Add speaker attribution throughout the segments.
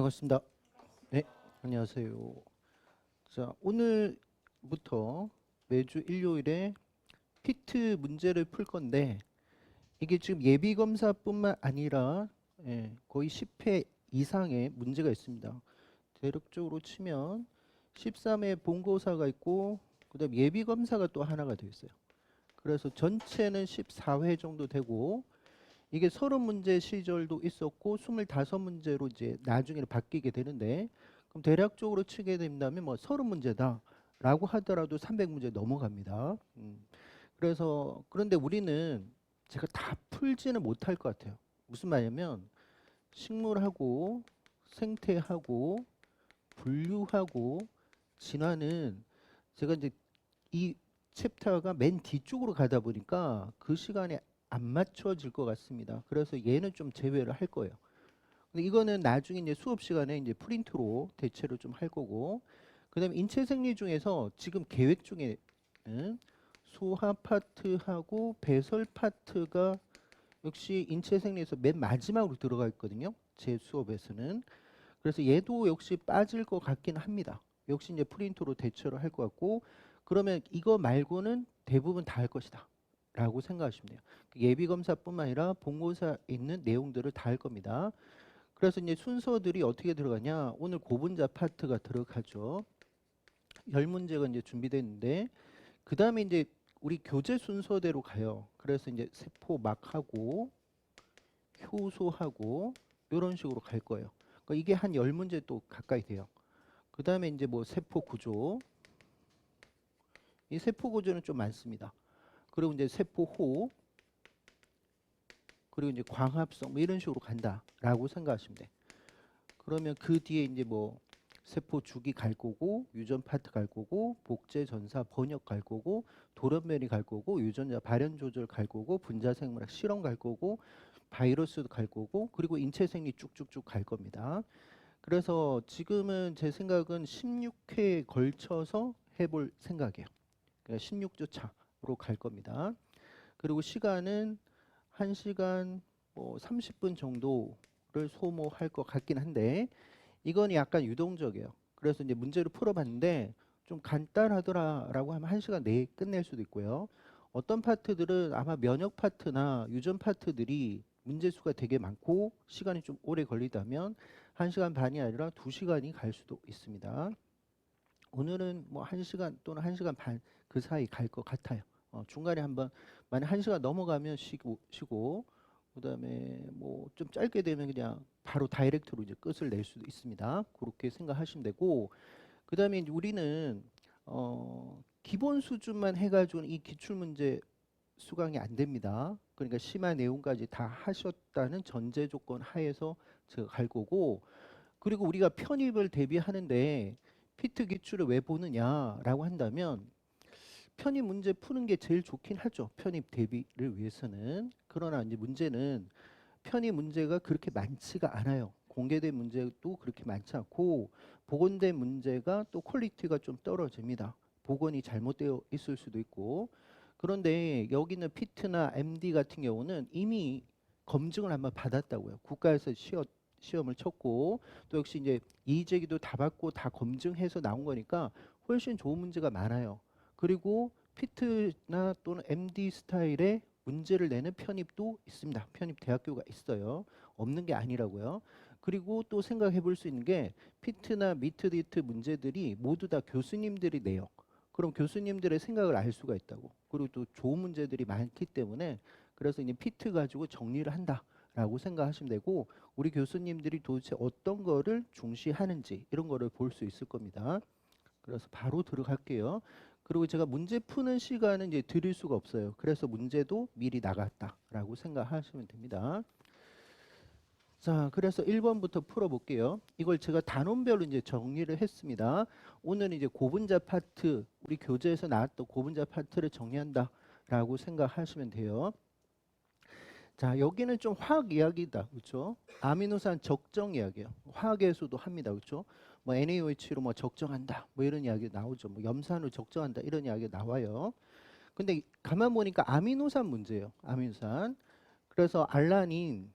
Speaker 1: 반갑습니다. 네, 안녕하세요. 자, 오늘부터 매주 일요일에 피트 문제를 풀 건데 이게 지금 예비 검사뿐만 아니라 거의 10회 이상의 문제가 있습니다. 대략적으로 치면 13회 본고사가 있고 그다음 예비 검사가 또 하나가 더 있어요. 그래서 전체는 14회 정도 되고 이게 30문제 시절도 있었고 25문제로 이제 나중에 바뀌게 되는데 그럼 대략적으로 치게 된다면 뭐 30문제다라고 하더라도 300문제 넘어갑니다. 그래서 그런데 우리는 제가 다 풀지는 못할 것 같아요. 무슨 말이냐면 식물하고 생태하고 분류하고 진화는 제가 이제 이 챕터가 맨 뒤쪽으로 가다 보니까 그 시간에 안 맞춰질 것 같습니다. 그래서 얘는 좀 제외를 할 거예요. 근데 이거는 나중에 이제 수업 시간에 이제 프린트로 대체로 좀 할 거고, 그다음에 인체 생리 중에서 지금 계획 중에 소화 파트하고 배설 파트가 역시 인체 생리에서 맨 마지막으로 들어가 있거든요. 제 수업에서는. 그래서 얘도 역시 빠질 것 같긴 합니다. 역시 이제 프린트로 대처를 할 것 같고, 그러면 이거 말고는 대부분 다 할 것이다 라고 생각하시면 돼요. 예비 검사뿐만 아니라 본고사에 있는 내용들을 다 할 겁니다. 그래서 이제 순서들이 어떻게 들어가냐, 오늘 고분자 파트가 들어가죠. 10문제가 이제 준비되어 있는데, 그 다음에 이제 우리 교재 순서대로 가요. 그래서 이제 세포 막 하고 효소하고 이런 식으로 갈 거예요. 그러니까 이게 한 10문제 또 가까이 돼요. 그 다음에 이제 뭐 세포 구조, 이 세포 구조는 좀 많습니다. 그리고 이제 세포 호흡, 그리고 이제 광합성 뭐 이런 식으로 간다라고 생각하시면 돼. 그러면 그 뒤에 이제 뭐 세포 주기 갈 거고, 유전 파트 갈 거고, 복제 전사 번역 갈 거고, 돌연변이 갈 거고, 유전자 발현 조절 갈 거고, 분자 생물학 실험 갈 거고, 바이러스도 갈 거고, 그리고 인체 생리 쭉쭉쭉 갈 겁니다. 그래서 지금은 제 생각은 16회에 걸쳐서 해볼 생각이에요. 그러니까 16주 차로 갈 겁니다. 그리고 시간은 1시간 뭐 30분 정도를 소모할 것 같긴 한데 이건 약간 유동적이에요. 그래서 이제 문제를 풀어봤는데 좀 간단하더라라고 하면 1시간 내에 끝낼 수도 있고요. 어떤 파트들은 아마 면역 파트나 유전 파트들이 문제 수가 되게 많고 시간이 좀 오래 걸리다면 1시간 반이 아니라 2시간이 갈 수도 있습니다. 오늘은 뭐 1시간 또는 1시간 반 그 사이 갈 것 같아요. 중간에 한번 만약 1시간 넘어가면 쉬고 그다음에 뭐 좀 짧게 되면 그냥 바로 다이렉트로 이제 끝을 낼 수도 있습니다. 그렇게 생각하시면 되고 그다음에 이제 우리는 기본 수준만 해가지고는 이 기출 문제 수강이 안 됩니다. 그러니까 심화 내용까지 다 하셨다는 전제 조건 하에서 제가 갈 거고 그리고 우리가 편입을 대비하는데 피트 기출을 왜 보느냐라고 한다면 편입 문제 푸는 게 제일 좋긴 하죠. 편입 대비를 위해서는. 그러나 이제 문제는 편입 문제가 그렇게 많지가 않아요. 공개된 문제도 그렇게 많지 않고 복원된 문제가 또 퀄리티가 좀 떨어집니다. 복원이 잘못되어 있을 수도 있고 그런데 여기는 피트나 MD 같은 경우는 이미 검증을 한번 받았다고요. 국가에서 시험을 쳤고 또 역시 이제 이의제기도 다 받고 다 검증해서 나온 거니까 훨씬 좋은 문제가 많아요. 그리고 피트나 또는 MD 스타일의 문제를 내는 편입도 있습니다. 편입 대학교가 있어요. 없는 게 아니라고요. 그리고 또 생각해 볼 수 있는 게 피트나 미트디트 문제들이 모두 다 교수님들이 내요. 그럼 교수님들의 생각을 알 수가 있다고. 그리고 또 좋은 문제들이 많기 때문에 그래서 이제 피트 가지고 정리를 한다라고 생각하시면 되고 우리 교수님들이 도대체 어떤 거를 중시하는지 이런 거를 볼 수 있을 겁니다. 그래서 바로 들어갈게요. 그리고 제가 문제 푸는 시간은 이제 드릴 수가 없어요. 그래서 문제도 미리 나갔다라고 생각하시면 됩니다. 자, 그래서 1번부터 풀어볼게요. 이걸 제가 단원별로 이제 정리를 했습니다. 오늘은 이제 고분자 파트, 우리 교재에서 나왔던 고분자 파트를 정리한다라고 생각하시면 돼요. 자, 여기는 좀 화학 이야기다. 그렇죠? 아미노산 적정 이야기예요. 화학에서도 합니다. 그렇죠? 뭐 NaOH로 뭐 적정한다. 뭐 이런 이야기 나오죠. 뭐 염산을 적정한다. 이런 이야기 나와요. 근데 가만 보니까 아미노산 문제예요. 아미노산. 그래서 알라닌,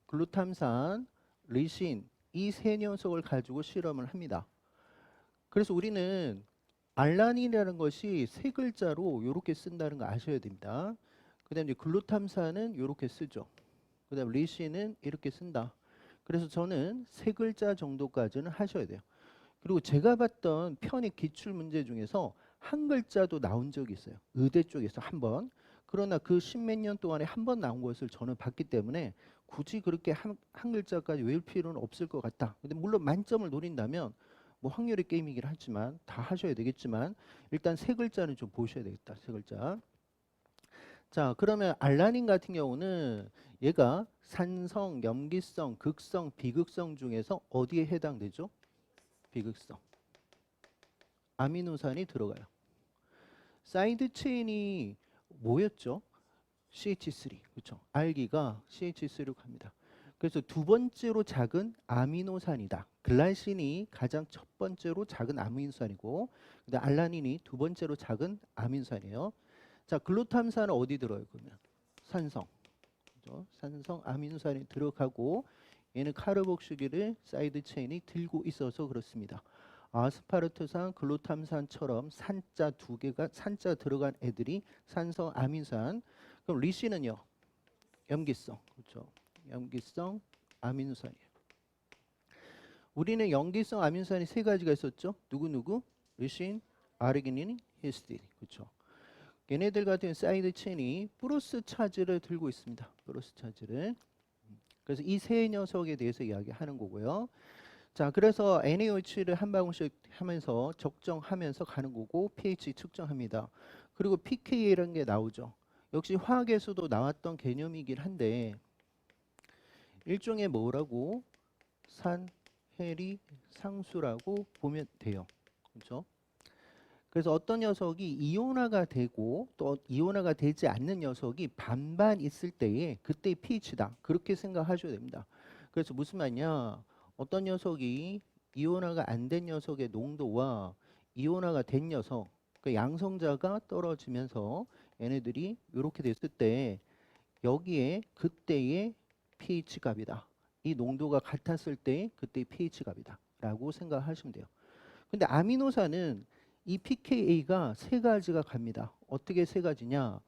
Speaker 1: 글루탐산, 리신 이 세 녀석을 가지고 실험을 합니다. 그래서 우리는 알라닌이라는 것이 세 글자로 이렇게 쓴다는 거 아셔야 됩니다. 그다음에 글루탐산은 이렇게 쓰죠. 그다음 리신은 이렇게 쓴다. 그래서 저는 세 글자 정도까지는 하셔야 돼요. 그리고 제가 봤던 편입 기출 문제 중에서 한 글자도 나온 적이 있어요. 의대 쪽에서 한 번. 그러나 그 십몇 년 동안에 한 번 나온 것을 저는 봤기 때문에 굳이 그렇게 한 글자까지 외울 필요는 없을 것 같다. 근데 물론 만점을 노린다면 뭐 확률의 게임이긴 하지만 다 하셔야 되겠지만 일단 세 글자는 좀 보셔야 되겠다. 세 글자. 자, 그러면 알라닌 같은 경우는 얘가 산성, 염기성, 극성, 비극성 중에서 어디에 해당되죠? 비극성. 아미노산이 들어가요. 사이드 체인이 뭐였죠? CH3. 그렇죠. 알기가 CH3로 갑니다. 그래서 두 번째로 작은 아미노산이다. 글라이신이 가장 첫 번째로 작은 아미노산이고, 근데 알라닌이 두 번째로 작은 아미노산이에요. 자, 글루탐산은 어디 들어요? 그러면 산성. 그죠? 산성 아미노산이 들어가고 얘는 카르복시기를 사이드 체인이 들고 있어서 그렇습니다. 아스파르트산, 글루탐산처럼 산자 두 개가 산자 들어간 애들이 산성 아미노산. 그럼 리신은요? 염기성. 그렇죠? 염기성 아미노산이에요. 우리는 염기성 아미노산이 세 가지가 있었죠. 누구? 리신, 아르기닌, 히스티딘. 그렇죠? 얘네들 같은 사이드 체인이 플러스 차지를 들고 있습니다. 플러스 차지를. 그래서 이 세 녀석에 대해서 이야기하는 거고요. 자, 그래서 NaOH를 한 방울씩 하면서 적정하면서 가는 거고 pH 측정합니다. 그리고 pKa라는 게 나오죠. 역시 화학에서도 나왔던 개념이긴 한데 일종의 뭐라고 산, 해리, 상수라고 보면 돼요. 그렇죠? 그래서 어떤 녀석이 이온화가 되고 또 이온화가 되지 않는 녀석이 반반 있을 때에 그때 pH다. 그렇게 생각하셔야 됩니다. 그래서 무슨 말이냐? 어떤 녀석이 이온화가 안 된 녀석의 농도와 이온화가 된 녀석, 그 양성자가 떨어지면서 얘네들이 이렇게 됐을 때 여기에 그때의 pH 값이다. 이 농도가 같았을 때 그때 pH 값이다. 라고 생각하시면 돼요. 근데 아미노산은 이 pKa가 세 가지가 갑니다. 어떻게 세 가지냐?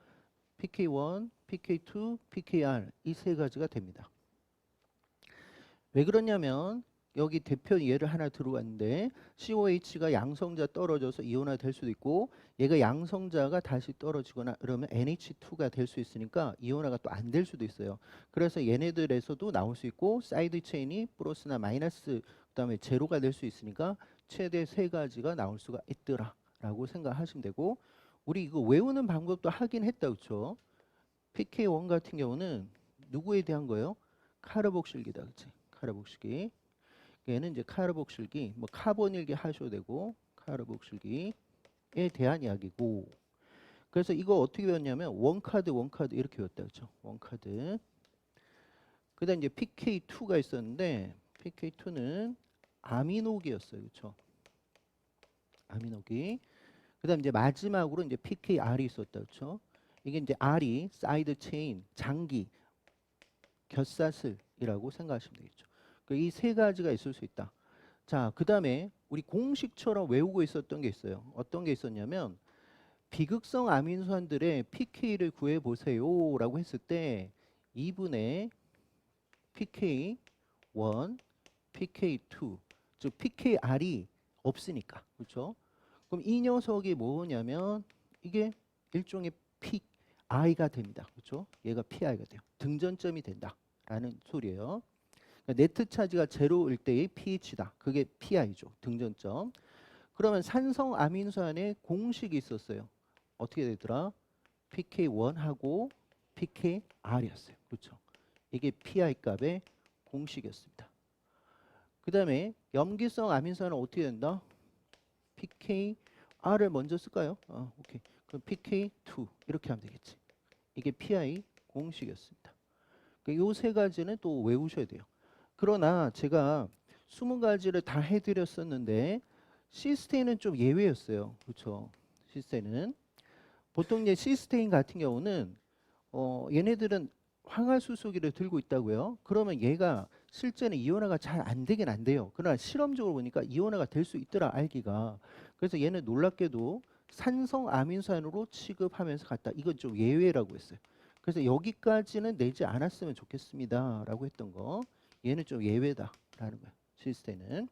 Speaker 1: pK1, pK2, pKr 이 세 가지가 됩니다. 왜 그러냐면 여기 대표 예를 하나 들어왔는데 COH가 양성자 떨어져서 이온화 될 수도 있고 얘가 양성자가 다시 떨어지거나 그러면 NH2가 될 수 있으니까 이온화가 또 안 될 수도 있어요. 그래서 얘네들에서도 나올 수 있고 사이드 체인이 플러스나 마이너스 그다음에 제로가 될 수 있으니까 최대 세 가지가 나올 수가 있더라 라고 생각하시면 되고 우리 이거 외우는 방법도 하긴 했다 그렇죠? PK1 같은 경우는 누구에 대한 거예요? 카르복실기다 그치? 카르복실기 얘는 이제 카르복실기 뭐 카본일기 하셔도 되고 카르복실기에 대한 이야기고 그래서 이거 어떻게 배웠냐면 원카드 이렇게 배웠다 그렇죠? 원카드 그다음 이제 PK2가 있었는데 PK2는 아미노기였어요 그렇죠? 아미노기 그다음 이제 마지막으로 이제 PKR이 있었다 그렇죠? 이게 이제 R이 사이드 체인 장기 곁사슬이라고 생각하시면 되겠죠. 이 세 가지가 있을 수 있다. 자, 그 다음에 우리 공식처럼 외우고 있었던 게 있어요. 어떤 게 있었냐면 비극성 아미노산들의 pK를 구해보세요라고 했을 때 2분의 pK1, pK2, 즉 pKr이 없으니까 그렇죠? 그럼 이 녀석이 뭐냐면 이게 일종의 PI가 됩니다. 그렇죠? 얘가 PI가 돼요. 등전점이 된다라는 소리예요. 그러니까 네트 차지가 제로일 때의 pH다. 그게 PI죠. 등전점. 그러면 산성 아미노산의 공식이 있었어요. 어떻게 되더라? PK1하고 PKR이었어요. 그렇죠? 이게 PI 값의 공식이었습니다. 그 다음에 염기성 아미노산은 어떻게 된다? PKR을 먼저 쓸까요? 오케이. 그럼 PK2 이렇게 하면 되겠지. 이게 PI 공식이었습니다. 이 세 가지는 또 외우셔야 돼요. 그러나 제가 20가지를 다 해드렸었는데 시스테인은 좀 예외였어요. 그렇죠? 시스테인은 보통 이제 시스테인 같은 경우는 얘네들은 황화수소기를 들고 있다고요. 그러면 얘가 실제는 이온화가 잘 안 되긴 안 돼요. 그러나 실험적으로 보니까 이온화가 될 수 있더라 알기가. 그래서 얘는 놀랍게도 산성 아민산으로 취급하면서 갔다. 이건 좀 예외라고 했어요. 그래서 여기까지는 내지 않았으면 좋겠습니다라고 했던 거. 얘는 좀 예외다라는 거예요. 실제는.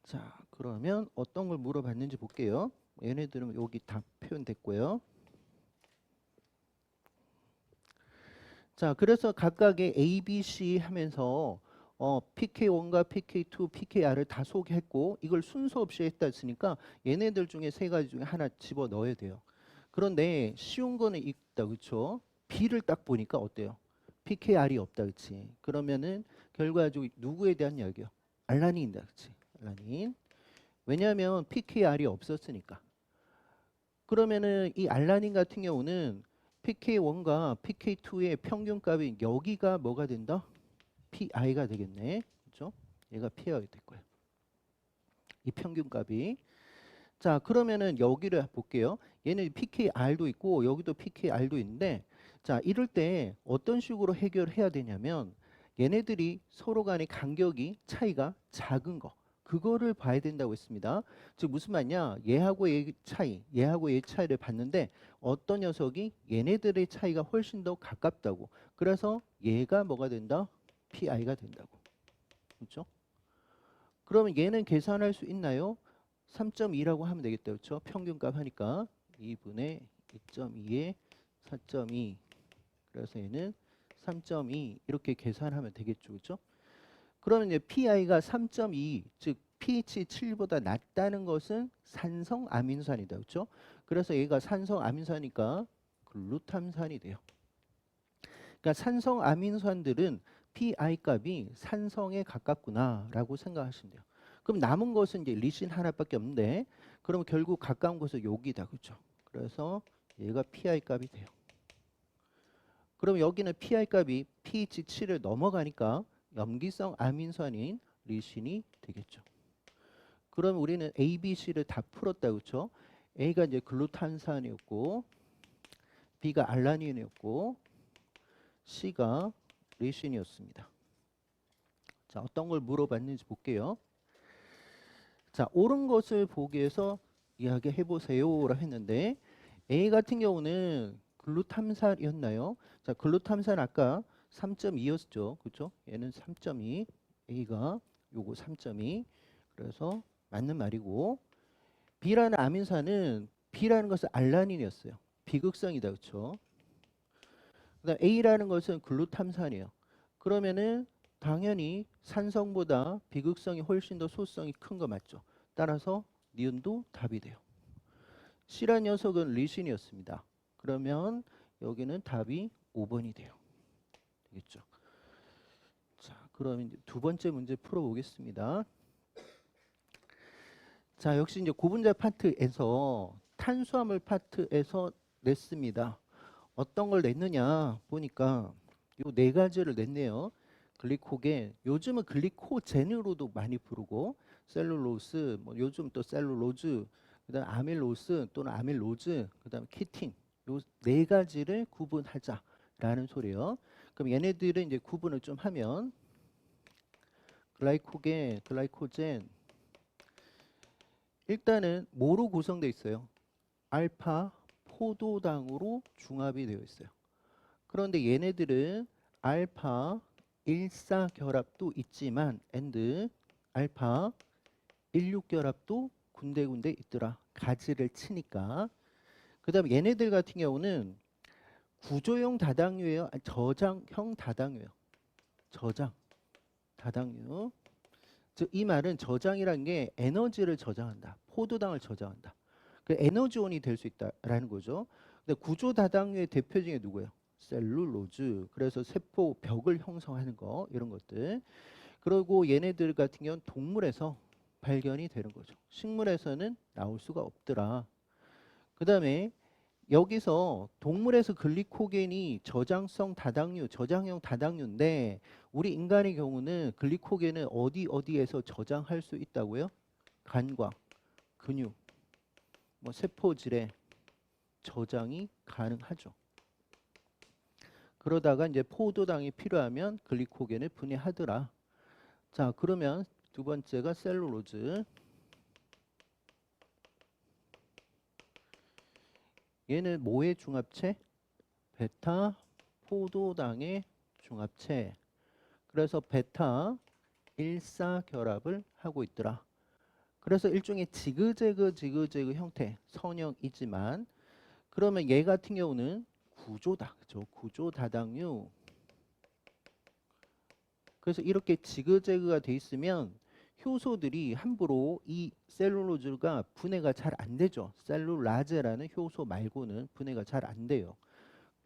Speaker 1: 자, 그러면 어떤 걸 물어봤는지 볼게요. 얘네들은 여기 다 표현됐고요. 자, 그래서 각각의 A, B, C 하면서 PK1과 PK2, PKR을 다 소개했고 이걸 순서 없이 했다 했으니까 얘네들 중에 세 가지 중에 하나 집어 넣어야 돼요. 그런데 쉬운 거는 있다, 그렇죠? B를 딱 보니까 어때요? PKR이 없다, 그렇지? 그러면은 결과적으로 누구에 대한 이야기요? 알라닌이다, 그렇지? 알라닌. 왜냐하면 PKR이 없었으니까. 그러면은 이 알라닌 같은 경우는 PK1과 PK2의 평균값이 여기가 뭐가 된다? PI가 되겠네. 그렇죠? 얘가 PI가 될 거예요. 이 평균값이. 자, 그러면은 여기를 볼게요. 얘는 PKR도 있고 여기도 PKR도 있는데 자, 이럴 때 어떤 식으로 해결해야 되냐면 얘네들이 서로 간의 간격이 차이가 작은 거. 그거를 봐야 된다고 했습니다. 즉 무슨 말이냐? 얘하고 얘 차이, 얘하고 얘 차이를 봤는데 어떤 녀석이 얘네들의 차이가 훨씬 더 가깝다고. 그래서 얘가 뭐가 된다? PI가 된다고. 그렇죠? 그러면 얘는 계산할 수 있나요? 3.2라고 하면 되겠다. 그렇죠? 평균값 하니까 2분의 2.2에 4.2. 그래서 얘는 3.2 이렇게 계산하면 되겠죠. 그렇죠? 그러면 이제 PI가 3.2, 즉 pH 7보다 낮다는 것은 산성 아민산이다. 그렇죠? 그래서 얘가 산성 아민산이니까 글루탐산이 돼요. 그러니까 산성 아민산들은 PI 값이 산성에 가깝구나라고 생각하시면 돼요. 그럼 남은 것은 이제 리신 하나밖에 없는데 그러면 결국 가까운 것은 여기다. 그렇죠? 그래서 얘가 PI 값이 돼요. 그럼 여기는 PI 값이 pH 7을 넘어가니까 염기성 아민산인 리신이 되겠죠. 그럼 우리는 A, B, C를 다 풀었다. 그렇죠? A가 이제 글루탄산이었고 B가 알라닌이었고 C가 리신이었습니다. 자, 어떤 걸 물어봤는지 볼게요. 자, 옳은 것을 보기 위해서 이야기해 보세요라고 했는데 A 같은 경우는 글루탐산이었나요? 자, 글루탐산 아까 3.2였죠. 그렇죠? 얘는 3.2, A가 요거 3.2. 그래서 맞는 말이고 B라는 아민산은 B라는 것은 알라닌이었어요. 비극성이다. 그렇죠? 그다음 A라는 것은 글루탐산이에요. 그러면은 당연히 산성보다 비극성이 훨씬 더 소수성이 큰 거 맞죠? 따라서 니은도 답이 돼요. C란 녀석은 리신이었습니다. 그러면 여기는 답이 5번이 돼요. 되겠죠? 자, 그럼 이제 두 번째 문제 풀어보겠습니다. 자, 역시 이제 고분자 파트에서 탄수화물 파트에서 냈습니다. 어떤 걸 냈느냐 보니까 요 네 가지를 냈네요. 글리코겐, 요즘은 글리코젠으로도 많이 부르고 셀룰로스, 뭐 요즘 또 셀룰로즈, 그다음 아밀로스 또는 아밀로즈, 그다음 키틴 요 네 가지를 구분하자라는 소리예요. 그럼 얘네들은 이제 구분을 좀 하면 글라이코겐, 글라이코젠 일단은 뭐로 구성되어 있어요? 알파 포도당으로 중합이 되어 있어요. 그런데 얘네들은 알파 일사 결합도 있지만 and 알파 16 결합도 군데군데 있더라. 가지를 치니까. 그다음 얘네들 같은 경우는 구조형 다당류예요. 아니, 저장형 다당류예요. 저장 다당류. 즉 이 말은 저장이란 게 에너지를 저장한다. 포도당을 저장한다. 그 에너지원이 될 수 있다라는 거죠. 근데 구조 다당류의 대표 중에 누구예요? 셀룰로즈. 그래서 세포 벽을 형성하는 거 이런 것들. 그리고 얘네들 같은 경우는 동물에서 발견이 되는 거죠. 식물에서는 나올 수가 없더라. 그다음에 여기서 동물에서 글리코겐이 저장성 다당류, 저장형 다당류인데 우리 인간의 경우는 글리코겐은 어디에서 저장할 수 있다고요? 간과 근육, 뭐 세포질에 저장이 가능하죠. 그러다가 이제 포도당이 필요하면 글리코겐을 분해하더라. 자, 그러면 두 번째가 셀룰로즈. 얘는 뭐의 중합체? 베타 포도당의 중합체. 그래서 베타 1사 결합을 하고 있더라. 그래서 일종의 지그재그 형태 선형이지만, 그러면 얘 같은 경우는 구조다. 그죠? 구조 다당류. 그래서 이렇게 지그재그가 돼 있으면 효소들이 함부로 이 셀룰로즈가 분해가 잘 안 되죠. 셀룰라제라는 효소 말고는 분해가 잘 안 돼요.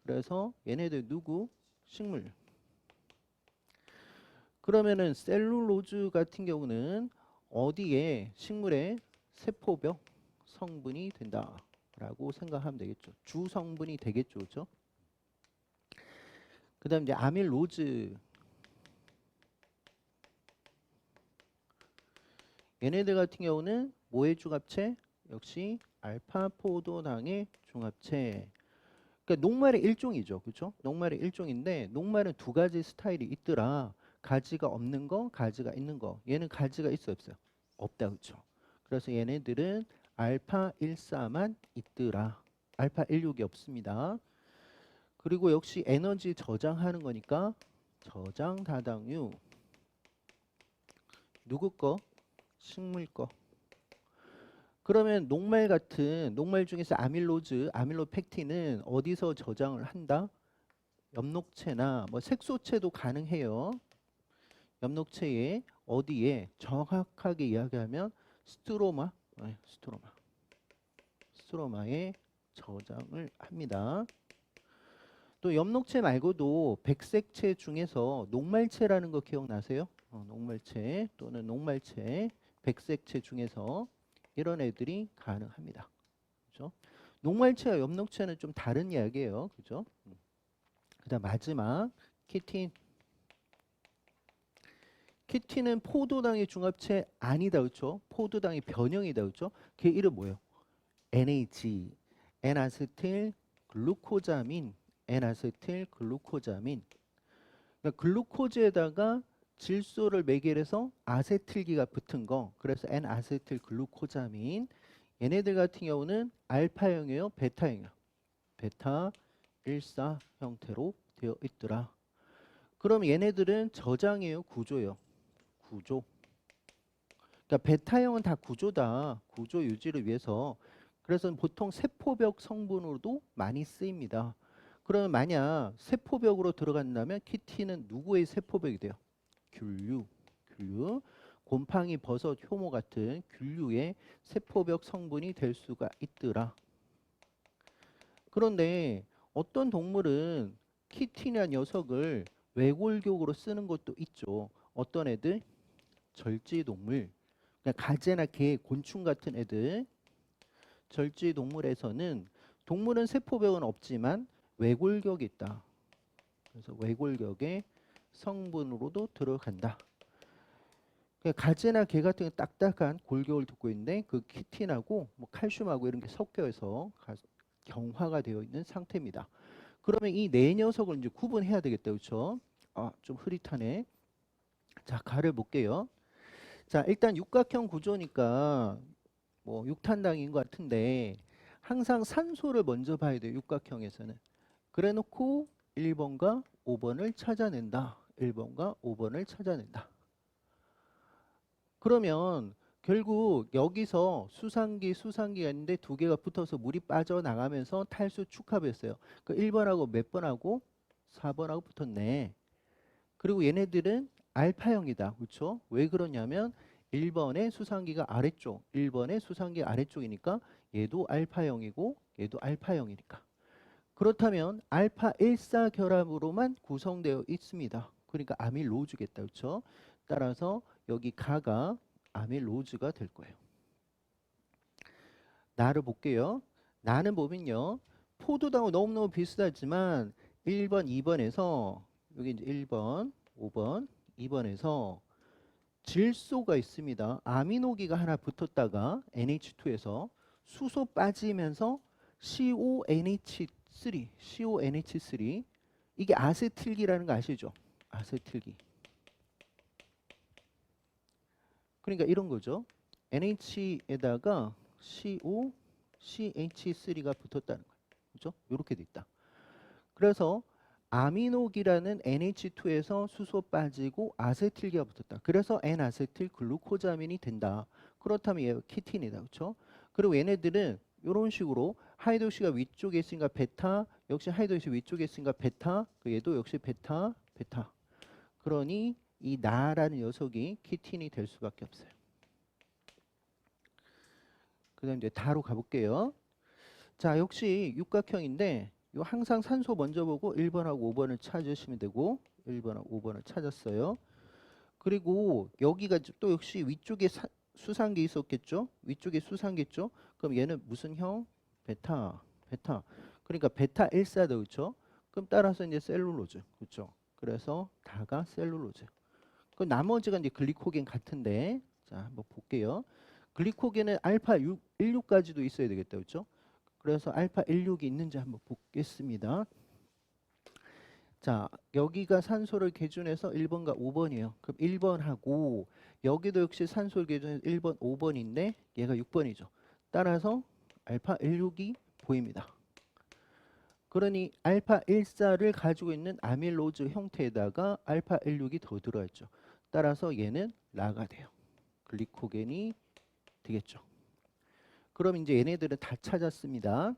Speaker 1: 그래서 얘네들 누구? 식물. 그러면은 셀룰로즈 같은 경우는 어디에 식물의 세포벽 성분이 된다라고 생각하면 되겠죠. 주 성분이 되겠죠, 그렇죠? 그다음 이제 아밀로즈. 얘네들 같은 경우는 뭐의 중합체? 역시 알파 포도당의 중합체. 그러니까 녹말의 일종이죠, 그렇죠? 녹말의 일종인데 녹말은 두 가지 스타일이 있더라. 가지가 없는 거, 가지가 있는 거. 얘는 가지가 있어요, 없어요? 없다, 그렇죠? 그래서 얘네들은 알파 14만 있더라. 알파 16이 없습니다. 그리고 역시 에너지 저장하는 거니까 저장 다당류. 누구 거? 식물 거. 그러면 녹말 같은 녹말 중에서 아밀로즈, 아밀로펙틴은 어디서 저장을 한다? 엽록체나 뭐 색소체도 가능해요. 엽록체에 어디에 정확하게 이야기하면 스트로마, 스트로마에 저장을 합니다. 또 엽록체 말고도 백색체 중에서 녹말체라는 거 기억나세요? 녹말체 또는 녹말체, 백색체 중에서 이런 애들이 가능합니다. 그죠? 녹말체와 엽록체는 좀 다른 이야기예요. 그죠? 그다음 마지막 키틴. 키틴은 포도당의 중합체 아니다. 그렇죠? 포도당의 변형이다. 그렇죠? 걔 이름 뭐예요? NH, N아세틸 글루코자민, N아세틸 글루코자민. 그러니까 글루코즈에다가 질소를 매개해서 아세틸기가 붙은 거. 그래서 N아세틸 글루코자민. 얘네들 같은 경우는 알파형이에요, 베타형이에요. 베타 1사 형태로 되어 있더라. 그럼 얘네들은 저장이에요, 구조예요? 구조. 그러니까 베타형은 다 구조다. 구조 유지를 위해서. 그래서 보통 세포벽 성분으로도 많이 쓰입니다. 그러면 만약 세포벽으로 들어간다면 키틴은 누구의 세포벽이 돼요? 균류. 균류. 곰팡이, 버섯, 효모 같은 균류의 세포벽 성분이 될 수가 있더라. 그런데 어떤 동물은 키틴이라는 녀석을 외골격으로 쓰는 것도 있죠. 어떤 애들? 절지동물. 그러니까 가재나 개, 곤충 같은 애들. 절지동물에서는 동물은 세포벽은 없지만 외골격이 있다. 그래서 외골격의 성분으로도 들어간다. 그러니까 가재나 개 같은 딱딱한 골격을 듣고 있는데 그 키틴하고 뭐 칼슘하고 이런 게 섞여서 경화가 되어 있는 상태입니다. 그러면 이 네 녀석을 이제 구분해야 되겠다, 그렇죠? 좀 흐릿하네. 자, 가를 볼게요. 자, 일단 육각형 구조니까 뭐 육탄당인 것 같은데 항상 산소를 먼저 봐야 돼요, 육각형에서는. 그래놓고 1번과 5번을 찾아낸다. 1번과 5번을 찾아낸다. 그러면 결국 여기서 수상기가 있는데 두 개가 붙어서 물이 빠져나가면서 탈수 축합했어요. 그 1번하고 몇 번하고 4번하고 붙었네. 그리고 얘네들은 알파형이다. 그렇죠? 왜 그러냐면 1번의 수상기가 아래쪽, 1번의 수상기 아래쪽이니까 얘도 알파형이고 얘도 알파형이니까. 그렇다면 알파 1사 결합으로만 구성되어 있습니다. 그러니까 아밀로즈겠다. 그렇죠? 따라서 여기 가가 아밀로즈가 될 거예요. 나를 볼게요. 나는 보면요. 포도당하고 너무너무 비슷하지만 1번, 2번에서 여기 이제 1번, 5번, 2번에서 질소가 있습니다. 아미노기가 하나 붙었다가 NH2에서 수소 빠지면서 CONH3 이게 아세틸기라는 거 아시죠? 아세틸기. 그러니까 이런 거죠. NH에다가 CO, CH3가 붙었다는 거예요. 그렇죠? 이렇게 돼 있다. 그래서 아미노기라는 NH2에서 수소 빠지고 아세틸기가 붙었다. 그래서 N아세틸 글루코자민이 된다. 그렇다면 얘가 키틴이다. 그렇죠? 그리고 얘네들은 이런 식으로 하이드록시가 위쪽에 있으니까 베타, 역시 하이드록시 위쪽에 있으니까 베타, 얘도 역시 베타, 베타. 그러니 이 나라는 녀석이 키틴이 될 수밖에 없어요. 그다음 이제 다로 가볼게요. 자, 역시 육각형인데 요 항상 산소 먼저 보고 1번하고 5번을 찾으시면 되고 1번하고 5번을 찾았어요. 그리고 여기가 또 역시 위쪽에 수상계 있었겠죠? 위쪽에 수상계죠? 그럼 얘는 무슨 형? 베타, 베타. 그러니까 베타 1사도 그렇죠? 그럼 따라서 이제 셀룰로즈, 그렇죠? 그래서 다가 셀룰로즈. 그 나머지가 이제 글리코겐 같은데, 자 한번 볼게요. 글리코겐은 알파 16까지도 있어야 되겠다, 그렇죠? 그래서 알파 16이 있는지 한번 보겠습니다. 자, 여기가 산소를 기준해서 1번과 5번이에요. 그럼 1번하고 여기도 역시 산소를 기준해서 1번, 5번인데 얘가 6번이죠. 따라서 알파 16이 보입니다. 그러니 알파 14를 가지고 있는 아밀로즈 형태에다가 알파 16이 더 들어있죠. 따라서 얘는 라가 돼요. 글리코겐이 되겠죠. 그럼 이제 얘네들은 다 찾았습니다.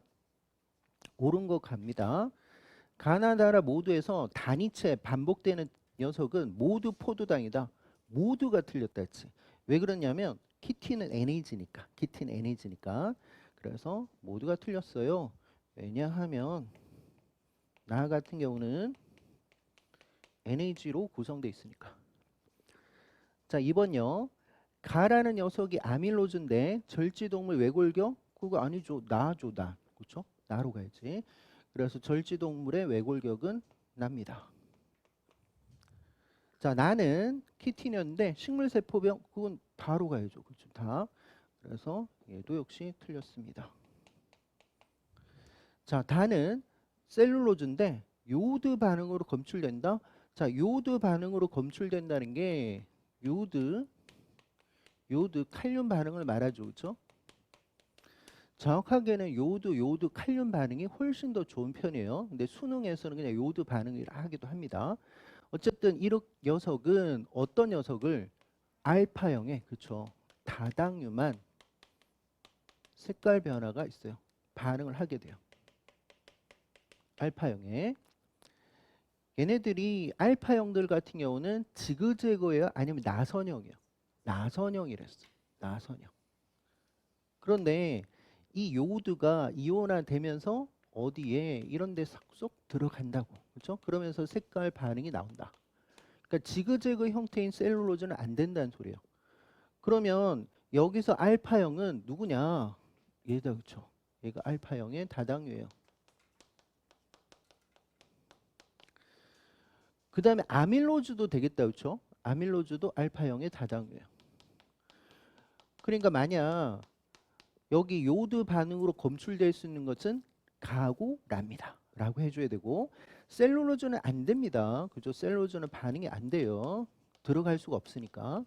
Speaker 1: 옳은 거 갑니다. 가나 나라 모두에서 단위체 반복되는 녀석은 모두 포도당이다. 모두가 틀렸다 했지. 왜 그러냐면 키틴은 NAG니까. 키틴 NAG니까. 그래서 모두가 틀렸어요. 왜냐하면 나 같은 경우는 NAG로 구성되어 있으니까. 자, 2번요. 가라는 녀석이 아밀로즈인데 절지동물 외골격? 그거 아니죠. 나죠, 나. 그렇죠? 나로 가야지. 그래서 절지동물의 외골격은 납니다. 자, 나는 키틴이었는데 식물세포병 그건 다로 가야죠. 그렇죠? 다. 그래서 얘도 역시 틀렸습니다. 자, 다는 셀룰로즈인데 요오드 반응으로 검출된다. 자, 요오드 반응으로 검출된다는 게 요오드 칼륨 반응을 말하죠. 그렇죠? 정확하게는 요오드 칼륨 반응이 훨씬 더 좋은 편이에요. 근데 수능에서는 그냥 요오드 반응을 하기도 합니다. 어쨌든 이 녀석은 어떤 녀석을 알파형의 그렇죠. 다당류만 색깔 변화가 있어요. 반응을 하게 돼요. 알파형에 얘네들이 알파형들 같은 경우는 지그재그예요? 아니면 나선형이에요? 나선형이랬어. 나선형. 그런데 이 요오드가 이온화되면서 어디에 이런 데 쏙 들어간다고. 그렇죠? 그러면서 색깔 반응이 나온다. 그러니까 지그재그 형태인 셀룰로즈는 안 된다는 소리예요. 그러면 여기서 알파형은 누구냐? 얘다. 그렇죠? 얘가 알파형의 다당류예요. 그 다음에 아밀로즈도 되겠다. 그렇죠? 아밀로즈도 알파형의 다당류예요. 그러니까 만약 여기 요드 반응으로 검출될 수 있는 것은 가고 랍니다. 라고 해줘야 되고 셀룰로즈는 안 됩니다. 그죠? 셀룰로즈는 반응이 안 돼요. 들어갈 수가 없으니까.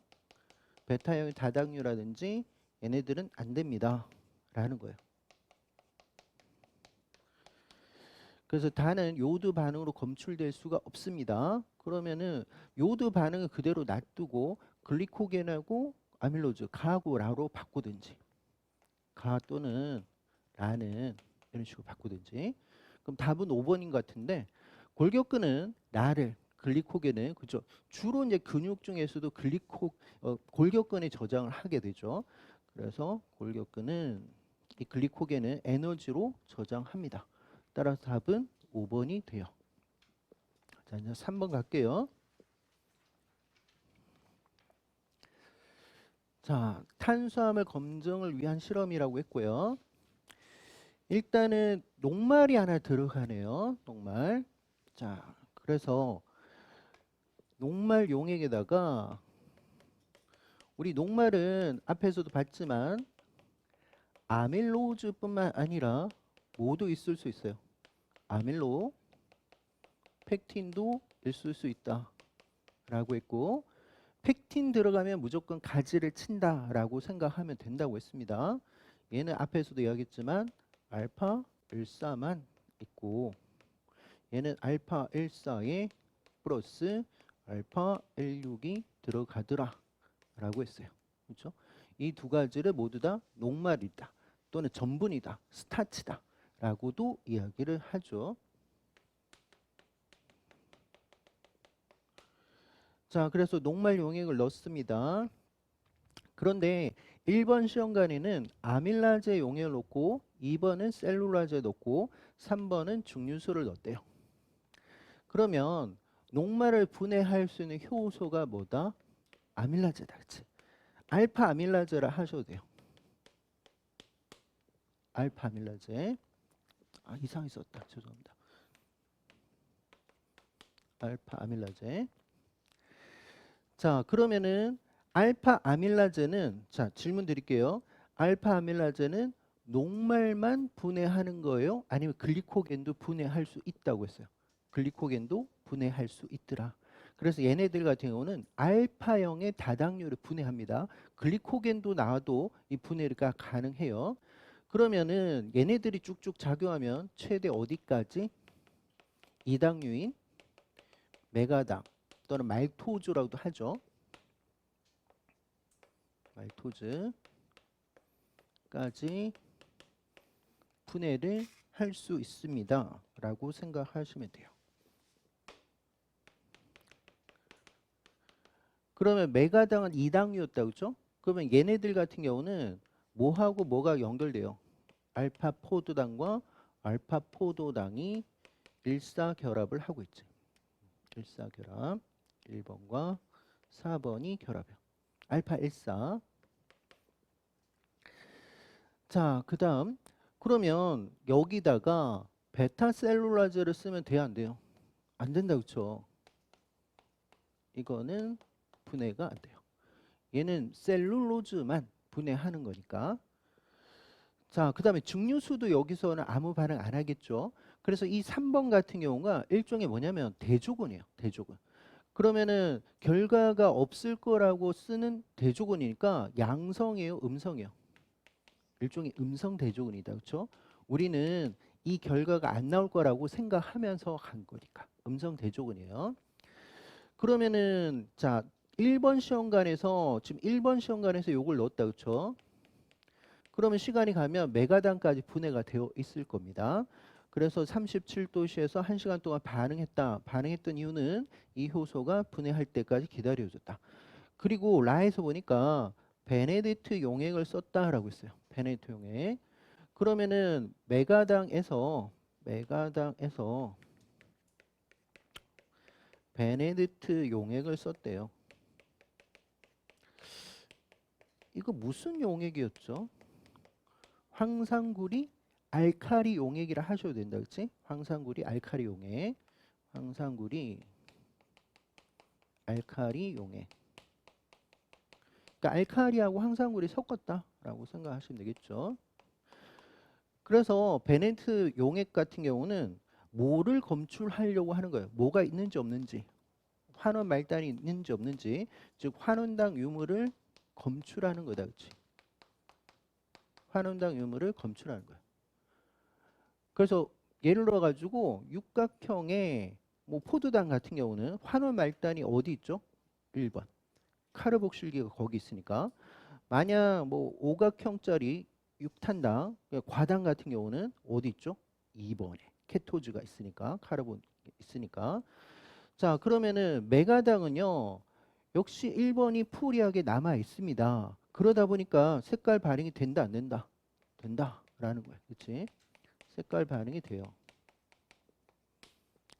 Speaker 1: 베타형의 다당류라든지 얘네들은 안 됩니다. 라는 거예요. 그래서 다는 요드 반응으로 검출될 수가 없습니다. 그러면은 요드 반응을 그대로 놔두고 글리코겐하고 아밀로즈 가하고 라로 바꾸든지 가 또는 라는 이런 식으로 바꾸든지. 그럼 답은 5번인 것 같은데 골격근은 라를 글리코겐은 그죠? 주로 이제 근육 중에서도 골격근에 저장을 하게 되죠. 그래서 골격근은 이 글리코겐은 에너지로 저장합니다. 따라서 답은 5번이 돼요. 자, 이제 3번 갈게요. 자, 탄수화물 검정을 위한 실험이라고 했고요. 일단은 녹말이 하나 들어가네요. 녹말. 자, 그래서 녹말 용액에다가 우리 녹말은 앞에서도 봤지만 아밀로즈뿐만 아니라 모두 있을 수 있어요. 아밀로, 펙틴도 있을 수 있다라고 했고 펙틴 들어가면 무조건 가지를 친다라고 생각하면 된다고 했습니다. 얘는 앞에서도 이야기했지만 알파 14만 있고 얘는 알파 14에 플러스 알파 16이 들어가더라 라고 했어요. 그렇죠? 이 두 가지를 모두 다 녹말이다 또는 전분이다 스타치다 라고도 이야기를 하죠. 자, 그래서 녹말 용액을 넣습니다. 그런데 1번 시험관에는 아밀라제 용액을 넣고 2번은 셀룰라제 넣고 3번은 증류수를 넣었대요. 그러면 녹말을 분해할 수 있는 효소가 뭐다? 아밀라제다. 그치? 알파 아밀라제라 하셔도 돼요. 알파 아밀라제. 아, 이상하게 썼다. 죄송합니다. 알파 아밀라제. 자, 그러면은 알파 아밀라제는 자, 질문 드릴게요. 알파 아밀라제는 녹말만 분해하는 거예요? 아니면 글리코겐도 분해할 수 있다고 했어요. 글리코겐도 분해할 수 있더라. 그래서 얘네들 같은 경우는 알파형의 다당류를 분해합니다. 글리코겐도 나와도 이 분해가 가능해요. 그러면은 얘네들이 쭉쭉 작용하면 최대 어디까지? 이당류인 메가당 또는 말토즈라고도 하죠. 말토즈까지 분해를 할 수 있습니다. 라고 생각하시면 돼요. 그러면 메가당은 이당류였다. 그렇죠? 그러면 얘네들 같은 경우는 뭐하고 뭐가 연결돼요? 알파포도당과 알파포도당이 일사결합을 하고 있지. 일사결합 1번과 4번이 결합이요. 알파 14. 자, 그 다음 그러면 여기다가 베타셀룰라제를 쓰면 돼요 안 돼요? 안 된다. 그렇죠? 이거는 분해가 안 돼요. 얘는 셀룰로즈만 분해하는 거니까. 자, 그 다음에 증류수도 여기서는 아무 반응 안 하겠죠. 그래서 이 3번 같은 경우가 일종의 뭐냐면 대조군이에요. 대조군. 그러면은 결과가 없을 거라고 쓰는 대조군이니까 양성이에요, 음성이에요? 일종의 음성 대조군이다. 그렇죠? 우리는 이 결과가 안 나올 거라고 생각하면서 간 거니까 음성 대조군이에요. 그러면은 자, 1번 시험관에서 지금 1번 시험관에서 요걸 넣었다. 그렇죠? 그러면 시간이 가면 메가당까지 분해가 되어 있을 겁니다. 그래서 37도씨에서 1시간 동안 반응했다. 반응했던 이유는 이 효소가 분해할 때까지 기다려줬다. 그리고 라에서 보니까 베네딕트 용액을 썼다라고 했어요. 베네딕트 용액. 그러면은 메가당에서 베네딕트 용액을 썼대요. 이거 무슨 용액이었죠? 황산구리 알카리 용액이라 하셔도 된다. 그렇지? 황산구리 알카리 용액. 황산구리 알카리 용액. 그러니까 알카리하고 황산구리 섞었다라고 생각하시면 되겠죠. 그래서 베네트 용액 같은 경우는 뭐를 검출하려고 하는 거예요? 뭐가 있는지 없는지. 환원 말단이 있는지 없는지. 즉 환원당 유무를 검출하는 거다. 그렇지? 환원당 유무를 검출하는 거예요. 그래서 예를 들어 가지고 육각형의 뭐 포도당 같은 경우는 환원 말단이 어디 있죠? 1번. 카르복실기가 거기 있으니까. 만약 뭐 오각형짜리 육탄당, 과당 같은 경우는 어디 있죠? 2번에 케토즈가 있으니까, 카르본 있으니까. 자, 그러면은 메가당은요. 역시 1번이 프리하게 남아 있습니다. 그러다 보니까 색깔 반응이 된다 안 된다? 된다라는 거예요. 그렇지? 색깔 반응이 돼요.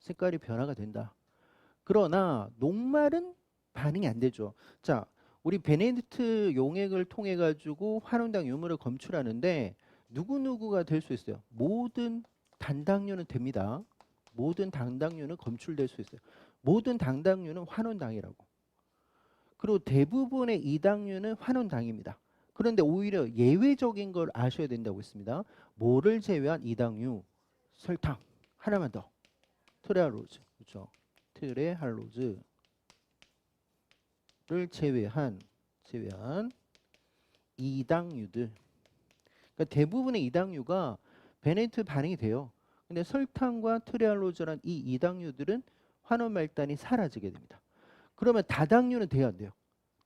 Speaker 1: 색깔이 변화가 된다. 그러나 녹말은 반응이 안 되죠. 자, 우리 베네딕트 용액을 통해 가지고 환원당 유무를 검출하는데 누구누구가 될 수 있어요. 모든 단당류는 됩니다. 모든 당당류는 검출될 수 있어요. 모든 당당류는 환원당이라고. 그리고 대부분의 이당류는 환원당입니다. 그런데 오히려 예외적인 걸 아셔야 된다고 했습니다. 뭐를 제외한 이당류? 설탕. 하나만 더. 트레할로즈, 그렇죠? 트레할로즈를 제외한 이당류들. 그러니까 대부분의 이당류가 베네디트 반응이 돼요. 근데 설탕과 트레할로즈란 이 이당류들은 환원 말단이 사라지게 됩니다. 그러면 다당류는 돼야 안 돼요.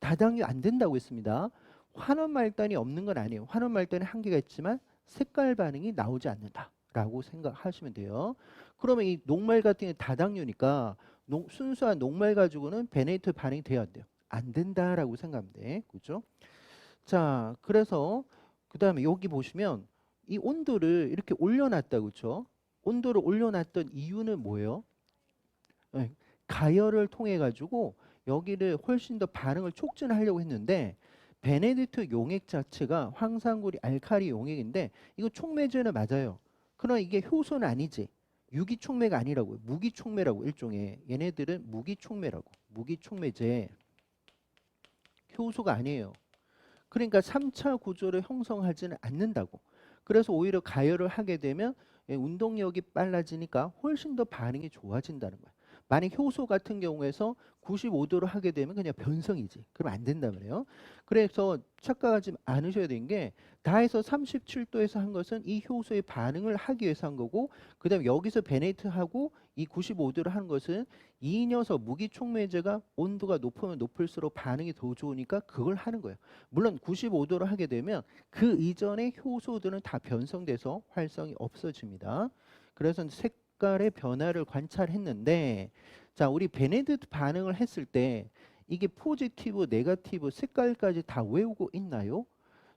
Speaker 1: 다당류 안 된다고 했습니다. 환원 말단이 없는 건 아니에요. 환원 말단에 한계가 있지만 색깔 반응이 나오지 않는다라고 생각하시면 돼요. 그러면 이 녹말 같은 게 다당류니까 순수한 녹말 가지고는 베네디트 반응이 돼야 안 돼요. 안 된다라고 생각하면 돼. 그렇죠? 자, 그래서 그다음에 여기 보시면 이 온도를 이렇게 올려놨다, 그렇죠? 온도를 올려놨던 이유는 뭐예요? 네, 가열을 통해 가지고 여기를 훨씬 더 반응을 촉진하려고 했는데 베네딕트 용액 자체가 황산구리 알칼리 용액인데 이거 촉매제는 맞아요. 그러나 이게 효소는 아니지. 유기촉매가 아니라고요. 무기촉매라고 일종의. 얘네들은 무기촉매라고. 무기촉매제. 효소가 아니에요. 그러니까 3차 구조를 형성하지는 않는다고. 그래서 오히려 가열을 하게 되면 운동력이 빨라지니까 훨씬 더 반응이 좋아진다는 거야. 만약 효소 같은 경우에서 95도로 하게 되면 그냥 변성이지. 그럼 안 된단 말이에요. 그래서 착각하지 않으셔야 되는 게 다해서 37도에서 한 것은 이 효소의 반응을 하기 위해서 한 거고, 그다음에 여기서 베네이트하고 이 95도를 하는 것은 이 녀석 무기촉매제가 온도가 높으면 높을수록 반응이 더 좋으니까 그걸 하는 거예요. 물론 95도로 하게 되면 그 이전의 효소들은 다 변성돼서 활성이 없어집니다. 그래서 색깔의 변화를 관찰했는데, 자, 우리 베네딕트 반응을 했을 때 이게 포지티브, 네거티브 색깔까지 다 외우고 있나요?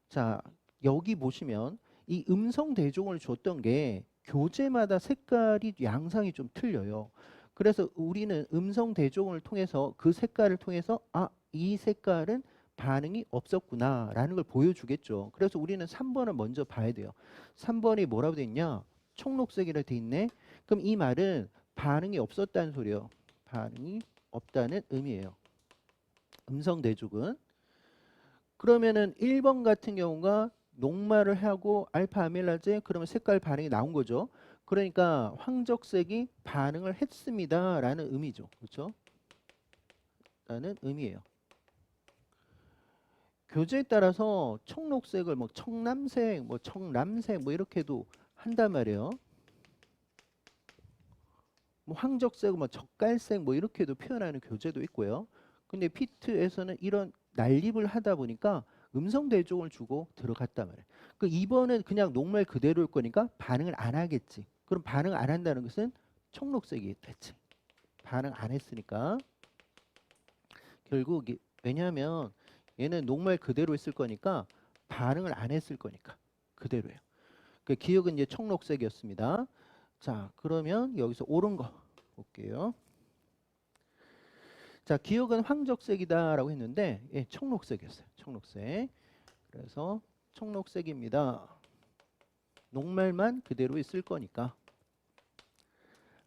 Speaker 1: 자, 여기 보시면 이 음성 대종을 줬던 게 교재마다 색깔이 양상이 좀 틀려요. 그래서 우리는 음성 대종을 통해서 그 색깔을 통해서 이 색깔은 반응이 없었구나라는 걸 보여주겠죠. 그래서 우리는 3번을 먼저 봐야 돼요. 3번이 뭐라고 돼 있냐? 청록색이라 돼 있네. 그럼 이 말은 반응이 없었다는 소리예요. 반응이 없다는 의미예요. 음성 대종은. 그러면은 1번 같은 경우가 녹말을 하고 알파 아밀라제 그러면 색깔 반응이 나온 거죠. 그러니까 황적색이 반응을 했습니다라는 의미죠. 그렇죠? 라는 의미예요. 교재에 따라서 청록색을 뭐 청남색, 뭐 청람색 뭐 이렇게도 한단 말이에요. 뭐 황적색, 뭐 젓갈색 뭐 이렇게도 표현하는 교재도 있고요. 근데 피트에서는 이런 난립을 하다 보니까 음성 대종을 주고 들어갔단 말이에요. 그 2번은 그냥 녹말 그대로일 거니까 반응을 안 하겠지. 그럼 반응 안 한다는 것은 청록색이 됐지. 반응 안 했으니까. 결국 왜냐하면 얘는 녹말 그대로 있을 거니까 반응을 안 했을 거니까 그대로예요. 그 기억은 이제 청록색이었습니다. 자, 그러면 여기서 옳은 거 볼게요. 자, 기억은 황적색이다라고 했는데 청록색이었어요. 청록색. 그래서 청록색입니다. 녹말만 그대로 있을 거니까.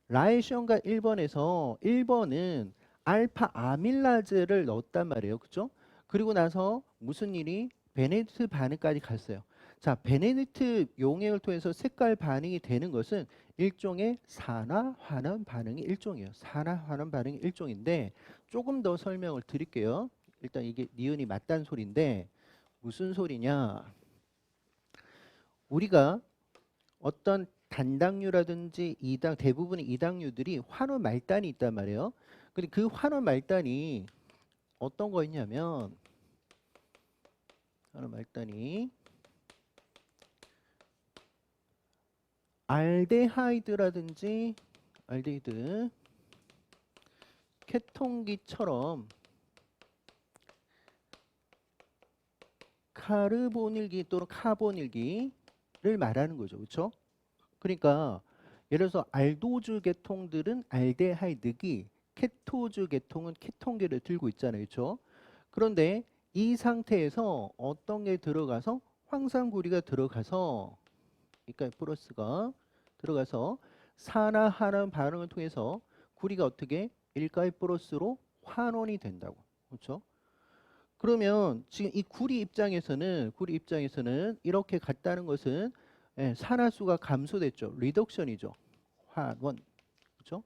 Speaker 1: 라이션과 1번에서 1번은 알파 아밀라제를 넣었단 말이에요. 그죠? 그리고 나서 무슨 일이 베네딕트 반응까지 갔어요. 자, 베네딕트 용액을 통해서 색깔 반응이 되는 것은 일종의 산화 환원 반응의 일종이에요. 산화 환원 반응의 일종인데 조금 더 설명을 드릴게요. 일단 이게 니은이 맞다는 소리인데 무슨 소리냐? 우리가 어떤 단당류라든지 대부분의 이당류들이 환원 말단이 있단 말이에요. 근데 그 환원 말단이 어떤 거 있냐면 환원 말단이 알데하이드라든지 알데히드 케톤기처럼 카르보닐기 또는 카보닐기를 말하는 거죠. 그렇죠? 그러니까 예를 들어서 알도즈 계통들은 알데하이드기, 케토즈 계통은 케톤기를 들고 있잖아요. 그렇죠? 그런데 이 상태에서 어떤 게 들어가서 황산구리가 들어가서 그러니까 플러스가 들어가서 산화하는 반응을 통해서 구리가 어떻게 일가의 플러스로 환원이 된다고. 그렇죠? 그러면 지금 이 구리 입장에서는 이렇게 갔다는 것은 산화수가 감소됐죠. 리덕션이죠. 환원. 그렇죠?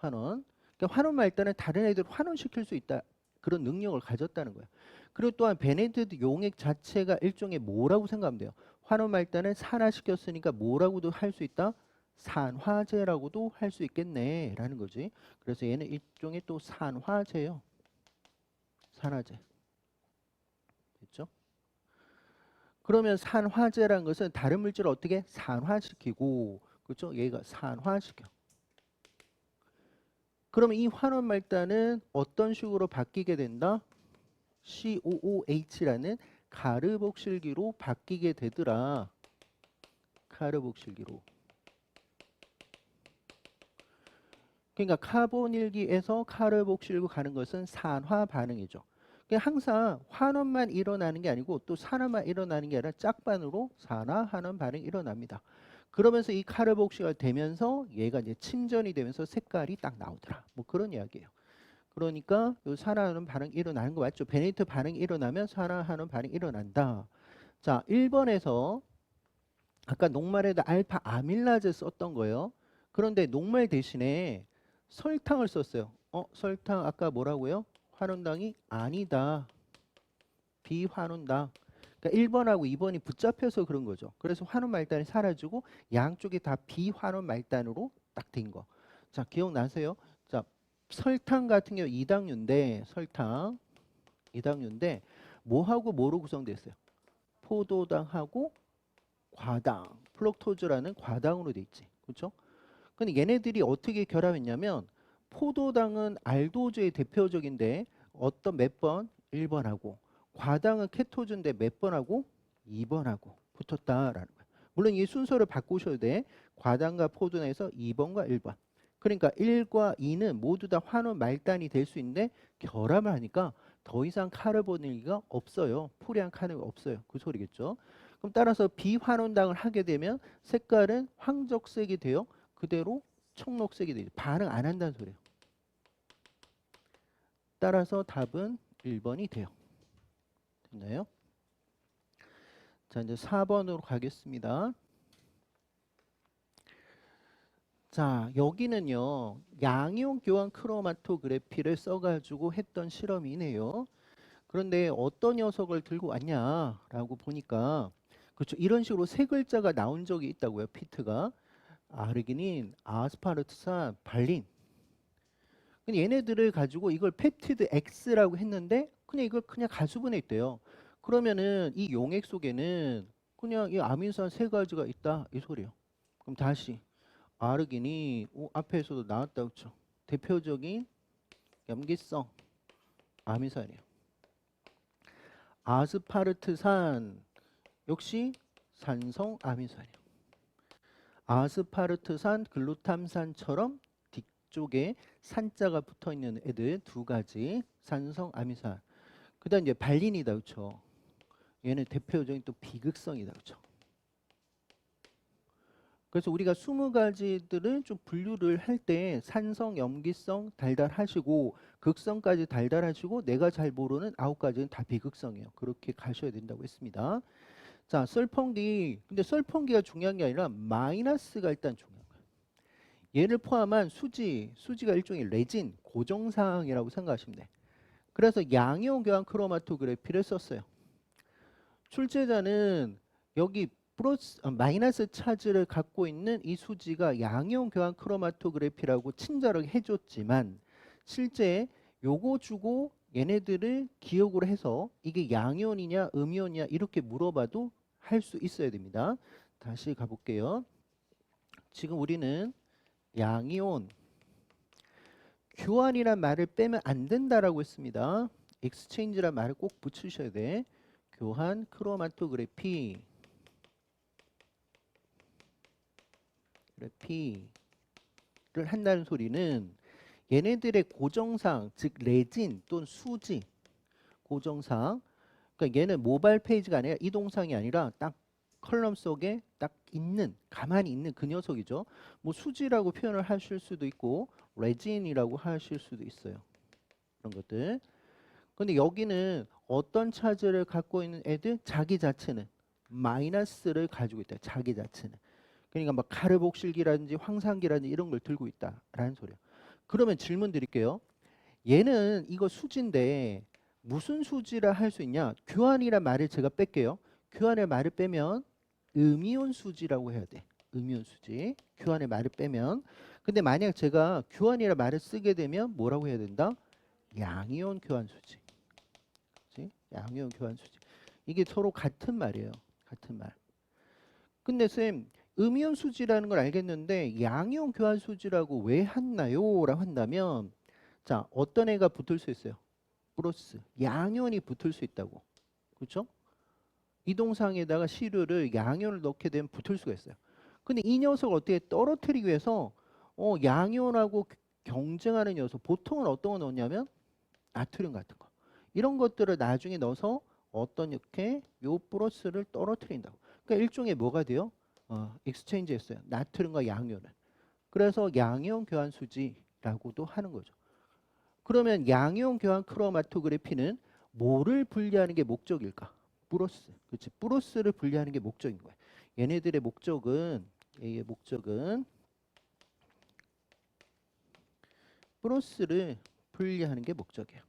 Speaker 1: 환원. 그러니까 환원 말단은 다른 애들 환원시킬 수 있다. 그런 능력을 가졌다는 거예요. 그리고 또한 베네디트 용액 자체가 일종의 뭐라고 생각하면 돼요. 환원 말단을 산화시켰으니까 뭐라고도 할 수 있다? 산화제라고도 할 수 있겠네 라는 거지. 그래서 얘는 일종의 또 산화제예요. 산화제. 됐죠? 그러면 산화제라는 것은 다른 물질을 어떻게 산화시키고, 그렇죠? 얘가 산화시켜. 그러면 이 환원 말단은 어떤 식으로 바뀌게 된다? COOH라는 카르복실기로 바뀌게 되더라. 카르복실기로. 그러니까 카본일기에서 카르복실로 가는 것은 산화 반응이죠. 그러니까 항상 환원만 일어나는 게 아니고 또 산화만 일어나는 게 아니라 짝반으로 산화, 환원 반응이 일어납니다. 그러면서 이 카르복실가 되면서 얘가 이제 침전이 되면서 색깔이 딱 나오더라. 뭐 그런 이야기예요. 그러니까 요 산화하는 반응이 일어나는 거 맞죠? 베네디트 반응이 일어나면 산화하는 반응이 일어난다. 자, 1번에서 아까 녹말에다 알파 아밀라제 썼던 거예요. 그런데 녹말 대신에 설탕을 썼어요. 설탕 아까 뭐라고요? 환원당이 아니다. 비환원당. 그러니까 1번하고 2번이 붙잡혀서 그런 거죠. 그래서 환원 말단이 사라지고 양쪽이 다 비환원 말단으로 딱 된 거. 자, 기억나세요? 자, 설탕 같은 경우 이당류인데 설탕 이당류인데 뭐하고 뭐로 구성되어 있어요? 포도당하고 과당, 플럭토즈라는 과당으로 돼 있지. 그렇죠? 근데 얘네들이 어떻게 결합했냐면 포도당은 알도즈의 대표적인데 어떤 몇 번? 1번하고 과당은 케토즈인데 몇 번하고? 2번하고 붙었다라는 거야. 물론 이 순서를 바꾸셔도 돼. 과당과 포도당에서 2번과 1번. 그러니까 1과 2는 모두 다 환원 말단이 될 수 있는데 결합을 하니까 더 이상 카르보닐기가 없어요. 풀이한 카르가 없어요. 그 소리겠죠. 그럼 따라서 비환원당을 하게 되면 색깔은 황적색이 되어 그대로 청록색이 되죠. 반응 안 한다는 소리예요. 따라서 답은 1번이 돼요. 됐나요? 자, 이제 4번으로 가겠습니다. 자, 여기는요. 양이온 교환 크로마토그래피를 써가지고 했던 실험이네요. 그런데 어떤 녀석을 들고 왔냐라고 보니까 그렇죠. 이런 식으로 세 글자가 나온 적이 있다고요. 피트가. 아르기닌, 아스파르트산, 발린. 근데 얘네들을 가지고 이걸 펩티드 X라고 했는데 그냥 이걸 그냥 가수분해 있대요. 그러면은 이 용액 속에는 그냥 이 아미노산 세 가지가 있다 이 소리예요. 그럼 다시 아르기닌 앞에서도 나왔다 그렇죠. 대표적인 염기성 아미노산이에요. 아스파르트산 역시 산성 아미노산이에요. 아스파르트산 글루탐산처럼 뒤쪽에 산자가 붙어 있는 애들 두 가지 산성 아미산. 그다음 이제 발린이다 그렇죠. 얘는 대표적인 또 비극성이다 그렇죠. 그래서 우리가 20가지들을 좀 분류를 할 때 산성, 염기성 달달하시고 극성까지 달달하시고 내가 잘 모르는 9가지는 다 비극성이에요. 그렇게 가셔야 된다고 했습니다. 자, 썰펑기. 근데 썰펑기가 중요한 게 아니라 마이너스가 일단 중요한 거예요. 얘를 포함한 수지가 일종의 레진, 고정사항이라고 생각하시면 돼. 그래서 양이온 교환 크로마토그래피를 썼어요. 출제자는 여기 마이너스 차지를 갖고 있는 이 수지가 양이온 교환 크로마토그래피라고 친절하게 해줬지만 실제 요거 주고 얘네들을 기억으로 해서 이게 양이온이냐 음이온이냐 이렇게 물어봐도 할 수 있어야 됩니다. 다시 가볼게요. 지금 우리는 양이온 교환이란 말을 빼면 안 된다라고 했습니다. 엑스체인지란 말을 꼭 붙이셔야 돼. 교환 크로마토그래피를 한다는 소리는 얘네들의 고정상, 즉 레진 또는 수지 고정상. 그러니까 얘는 모바일 페이지가 아니라 이동상이 아니라 딱 컬럼 속에 딱 있는 가만히 있는 그 녀석이죠. 뭐 수지라고 표현을 하실 수도 있고 레진이라고 하실 수도 있어요. 그런 것들. 근데 여기는 어떤 차지를 갖고 있는 애들? 자기 자체는 마이너스를 가지고 있다. 자기 자체는. 그러니까 막 카르복실기라든지 황산기라든지 이런 걸 들고 있다라는 소리야. 그러면 질문 드릴게요. 얘는 이거 수지인데 무슨 수지라 할 수 있냐? 교환이란 말을 제가 뺄게요. 교환의 말을 빼면 음이온 수지라고 해야 돼. 음이온 수지. 교환의 말을 빼면. 근데 만약 제가 교환이란 말을 쓰게 되면 뭐라고 해야 된다? 양이온 교환 수지. 그치? 양이온 교환 수지. 이게 서로 같은 말이에요. 같은 말. 근데 쌤, 음이온 수지라는 걸 알겠는데 양이온 교환 수지라고 왜 했나요? 라고 한다면 자, 어떤 애가 붙을 수 있어요? 플러스 양이온이 붙을 수 있다고. 그렇죠? 이동상에다가 시료를 양이온을 넣게 되면 붙을 수가 있어요. 근데 이 녀석을 어떻게 떨어뜨리기 위해서 양이온하고 경쟁하는 녀석 보통은 어떤 거 넣냐면 나트륨 같은 거. 이런 것들을 나중에 넣어서 어떤 이렇게 요 플러스를 떨어뜨린다고. 그러니까 일종의 뭐가 돼요? 익스체인지 했어요. 나트륨과 양이온을. 그래서 양이온 교환 수지라고도 하는 거죠. 그러면 양이온 교환 크로마토그래피는 뭐를 분리하는 게 목적일까? 플러스. 그렇지. 플러스를 분리하는 게 목적인 거예요. 얘네들의 목적은 A의 목적은 플러스를 분리하는 게 목적이에요.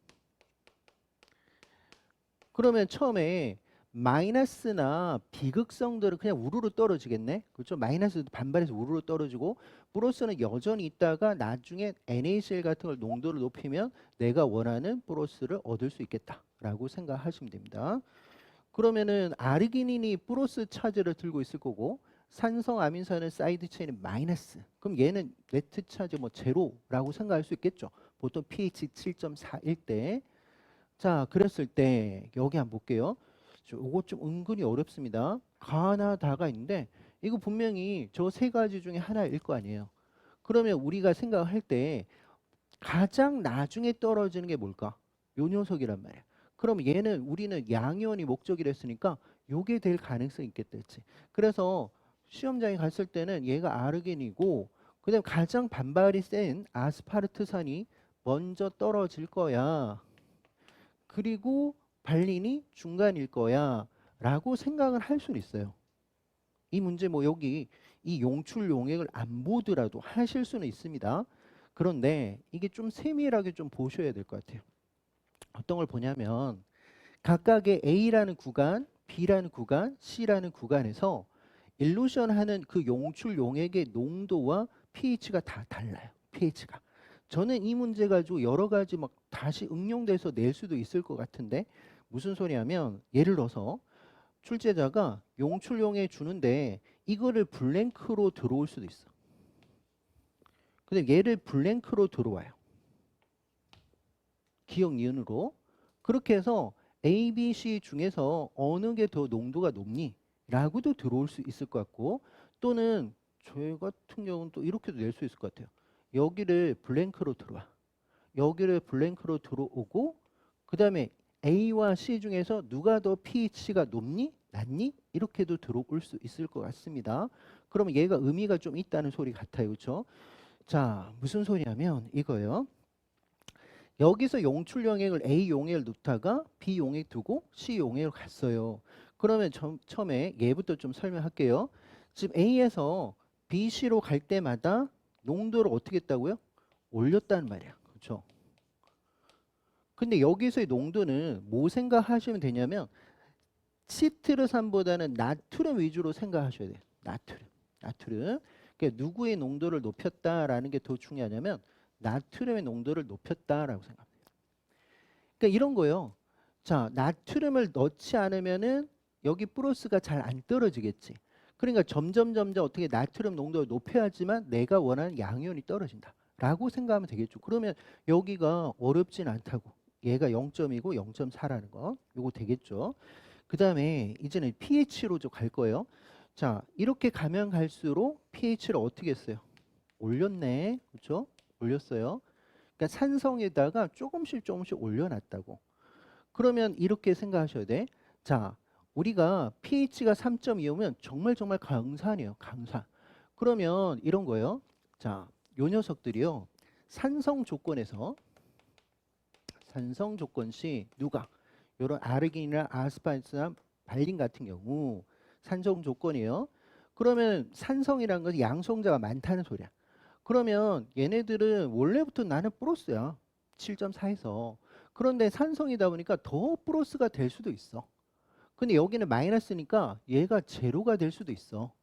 Speaker 1: 그러면 처음에 마이너스나 비극성들은 그냥 우르르 떨어지겠네. 그렇죠? 마이너스 반발해서 우르르 떨어지고 플러스는 여전히 있다가 나중에 NaCl 같은 걸 농도를 높이면 내가 원하는 플러스를 얻을 수 있겠다라고 생각하시면 됩니다. 그러면은 아르기닌이 플러스 차지를 들고 있을 거고 산성 아민산은 사이드 체인이 마이너스. 그럼 얘는 네트 차지 뭐 제로라고 생각할 수 있겠죠. 보통 pH 7.4일 때. 자, 그랬을 때 여기 한번 볼게요. 이거 좀 은근히 어렵습니다. 가나 다가 있는데 이거 분명히 저 세 가지 중에 하나일 거 아니에요. 그러면 우리가 생각할 때 가장 나중에 떨어지는 게 뭘까? 요 녀석이란 말이야. 그럼 얘는 우리는 양이온이 목적이라 했으니까 요게 될 가능성이 있겠다 했지. 그래서 시험장에 갔을 때는 얘가 아르기닌이고 그다음 가장 반발이 센 아스파르트산이 먼저 떨어질 거야. 그리고 발린이 중간일 거야 라고 생각을 할 수는 있어요. 이 문제 뭐 여기 이 용출 용액을 안 보더라도 하실 수는 있습니다. 그런데 이게 좀 세밀하게 좀 보셔야 될 것 같아요. 어떤 걸 보냐면 각각의 A라는 구간, B라는 구간, C라는 구간에서 일루션 하는 그 용출 용액의 농도와 pH가 다 달라요. pH가. 저는 이 문제 가지고 여러 가지 막 다시 응용돼서 낼 수도 있을 것 같은데 무슨 소리냐면 예를 들어서 출제자가 용출용액 주는데 이거를 블랭크로 들어올 수도 있어. 근데 얘를 블랭크로 들어와요. 기억 니은으로. 그렇게 해서 A, B, C 중에서 어느 게 더 농도가 높니? 라고도 들어올 수 있을 것 같고 또는 저 같은 경우는 또 이렇게도 낼 수 있을 것 같아요. 여기를 블랭크로 들어와. 여기를 블랭크로 들어오고 그 다음에 A와 C 중에서 누가 더 pH가 높니? 낮니? 이렇게도 들어올 수 있을 것 같습니다. 그러면 얘가 의미가 좀 있다는 소리 같아요. 그렇죠? 자, 무슨 소리냐면 이거예요. 여기서 용출 용액을 A 용액을 넣다가 B 용액 두고 C 용액을 갔어요. 그러면 처음에 얘부터 좀 설명할게요. 지금 A에서 B, C로 갈 때마다 농도를 어떻게 했다고요? 올렸다는 말이야. 그렇죠? 근데 여기서의 농도는 뭐 생각하시면 되냐면 시트르산보다는 나트륨 위주로 생각하셔야 돼요. 나트륨. 나트륨. 그러니까 누구의 농도를 높였다라는 게 더 중요하냐면 나트륨의 농도를 높였다라고 생각합니다. 그러니까 이런 거요. 자, 나트륨을 넣지 않으면은 여기 플러스가 잘 안 떨어지겠지. 그러니까 점점 어떻게 나트륨 농도를 높여야지만 내가 원하는 양이온이 떨어진다. 라고 생각하면 되겠죠. 그러면 여기가 어렵진 않다고. 얘가 0.이고 0.4라는 거. 이거 되겠죠. 그 다음에 이제는 pH로 좀 갈 거예요. 자, 이렇게 가면 갈수록 pH를 어떻게 했어요? 올렸네. 그렇죠? 올렸어요. 그러니까 산성에다가 조금씩 올려놨다고. 그러면 이렇게 생각하셔야 돼. 자, 우리가 pH가 3.2오면 정말 강산이에요. 강산. 그러면 이런 거예요. 자, 요 녀석들이요. 산성 조건에서 산성 조건 시 누가 요런 아르기닌이나 아스파르트나 발린 같은 경우 산성 조건이에요. 그러면 산성이라는 것은 양성자가 많다는 소리야. 그러면 얘네들은 원래부터 나는 플러스야. 7.4에서. 그런데 산성이다 보니까 더 플러스가 될 수도 있어. 근데 여기는 마이너스니까 얘가 제로가 될 수도 있어.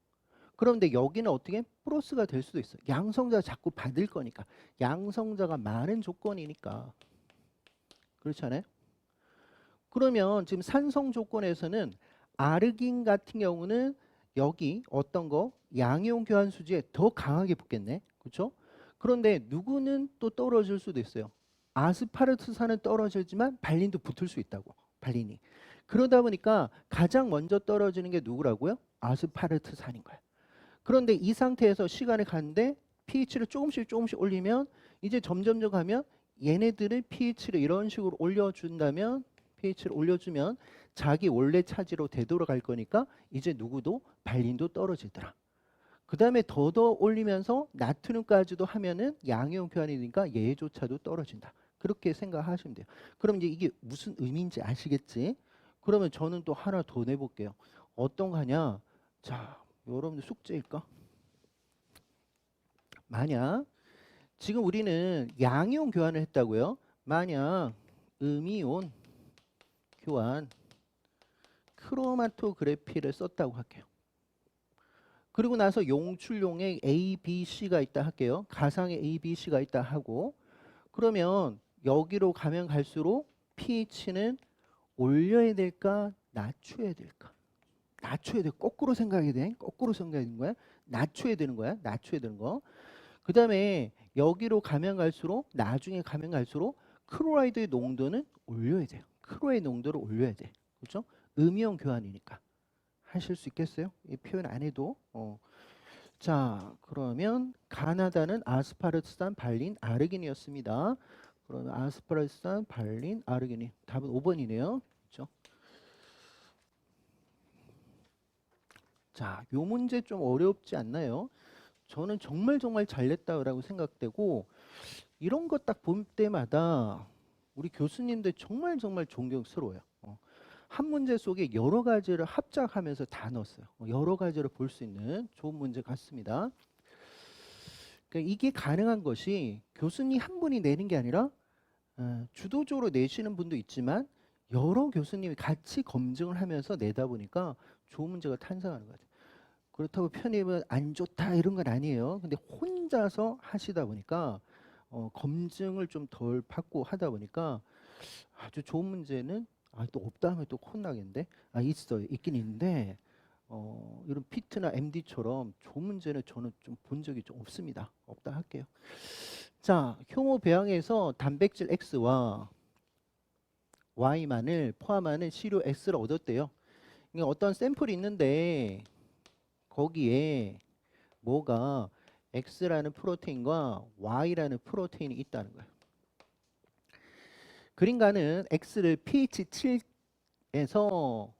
Speaker 1: 그런데 여기는 어떻게 플러스가 될 수도 있어. 양성자가 자꾸 받을 거니까. 양성자가 많은 조건이니까. 그렇지 않아요? 그러면 지금 산성 조건에서는 아르긴 같은 경우는 여기 어떤 거 양이온 교환 수지에 더 강하게 붙겠네. 그렇죠? 그런데 누구는 또 떨어질 수도 있어요. 아스파르트산은 떨어지지만 발린도 붙을 수 있다고. 발린이. 그러다 보니까 가장 먼저 떨어지는 게 누구라고요? 아스파르트산인 거야. 그런데 이 상태에서 시간이 가는데 pH를 조금씩 올리면 이제 점점점 가면 얘네들을 pH를 이런 식으로 올려준다면 pH를 올려주면 자기 원래 차지로 되돌아갈 거니까 이제 누구도 발린도 떨어지더라. 그 다음에 더더 올리면서 나트륨까지도 하면은 양이온 교환이니까 얘조차도 떨어진다. 그렇게 생각하시면 돼요. 그럼 이제 이게 무슨 의미인지 아시겠지? 그러면 저는 또 하나 더 내볼게요. 어떤 거냐? 자, 여러분들 숙제일까? 만약 지금 우리는 양이온 교환을 했다고요. 만약 음이온 교환 크로마토그래피를 썼다고 할게요. 그리고 나서 용출용에 A, B, C가 있다 할게요. 가상의 A, B, C가 있다 하고 그러면 여기로 가면 갈수록 pH는 올려야 될까 낮춰야 될까? 낮춰야 돼. 거꾸로 생각해야 돼. 거꾸로 생각하는 거야. 낮춰야 되는 거야. 낮춰야 되는 거. 그 다음에 여기로 가면 갈수록 나중에 가면 갈수록 크로라이드의 농도는 올려야 돼요. 크로의 농도를 올려야 돼. 그렇죠? 음이온 교환이니까. 하실 수 있겠어요? 이 표현 안 해도. 자, 그러면 가나다는 아스파르트산, 발린, 아르기닌이었습니다. 그러면 아스파르트산, 발린, 아르기닌. 답은 5번이네요. 그렇죠? 자, 요 문제 좀 어렵지 않나요? 저는 정말 잘 냈다고 생각되고 이런 거 딱 볼 때마다 우리 교수님들 정말 존경스러워요. 한 문제 속에 여러 가지를 합작하면서 다 넣었어요. 여러 가지를 볼 수 있는 좋은 문제 같습니다. 그러니까 이게 가능한 것이 교수님 한 분이 내는 게 아니라 주도적으로 내시는 분도 있지만 여러 교수님이 같이 검증을 하면서 내다 보니까 좋은 문제가 탄생하는 것 같아요. 그렇다고 편입은 안 좋다 이런 건 아니에요. 근데 혼자서 하시다 보니까 검증을 좀 덜 받고 하다 보니까 아주 좋은 문제는 또 없다 하면 또 혼나겠는데 있어요. 있긴 있는데 이런 피트나 MD처럼 좋은 문제는 저는 좀 본 적이 좀 없습니다. 없다 할게요. 자, 효모 배양에서 단백질 X와 Y만을 포함하는 시료 X를 얻었대요. 그러니까 어떤 샘플이 있는데 거기에 뭐가 X라는 프로테인과 Y라는 프로테인이 있다는 거예요. 그림가는 X를 pH 7에서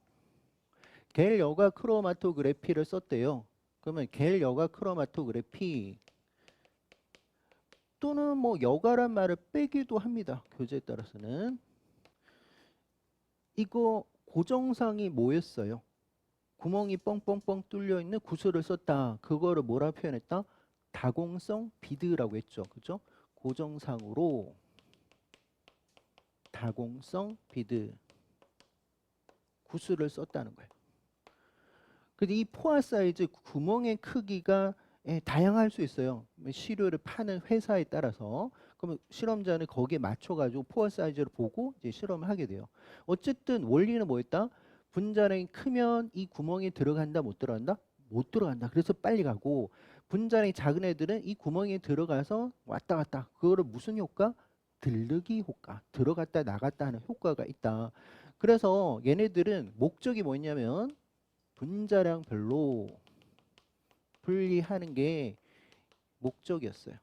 Speaker 1: 겔 여과 크로마토그래피를 썼대요. 그러면 겔 여과 크로마토그래피 또는 뭐 여과란 말을 빼기도 합니다. 교재에 따라서는. 이거 고정상이 뭐였어요? 구멍이 뻥뻥뻥 뚫려 있는 구슬을 썼다. 그거를 뭐라 표현했다? 다공성 비드라고 했죠. 그죠? 고정상으로 다공성 비드 구슬을 썼다는 거예요. 근데 이 포화 사이즈 구멍의 크기가 다양할 수 있어요. 시료를 파는 회사에 따라서. 그러면 실험자는 거기에 맞춰가지고 포화 사이즈를 보고 이제 실험을 하게 돼요. 어쨌든 원리는 뭐였다? 분자량이 크면 이 구멍에 들어간다, 못 들어간다? 못 들어간다. 그래서 빨리 가고 분자량이 작은 애들은 이 구멍에 들어가서 왔다 갔다. 그거를 무슨 효과? 들르기 효과. 들어갔다 나갔다 하는 효과가 있다. 그래서 얘네들은 목적이 뭐냐면 분자량별로 분리하는 게 목적이었어요.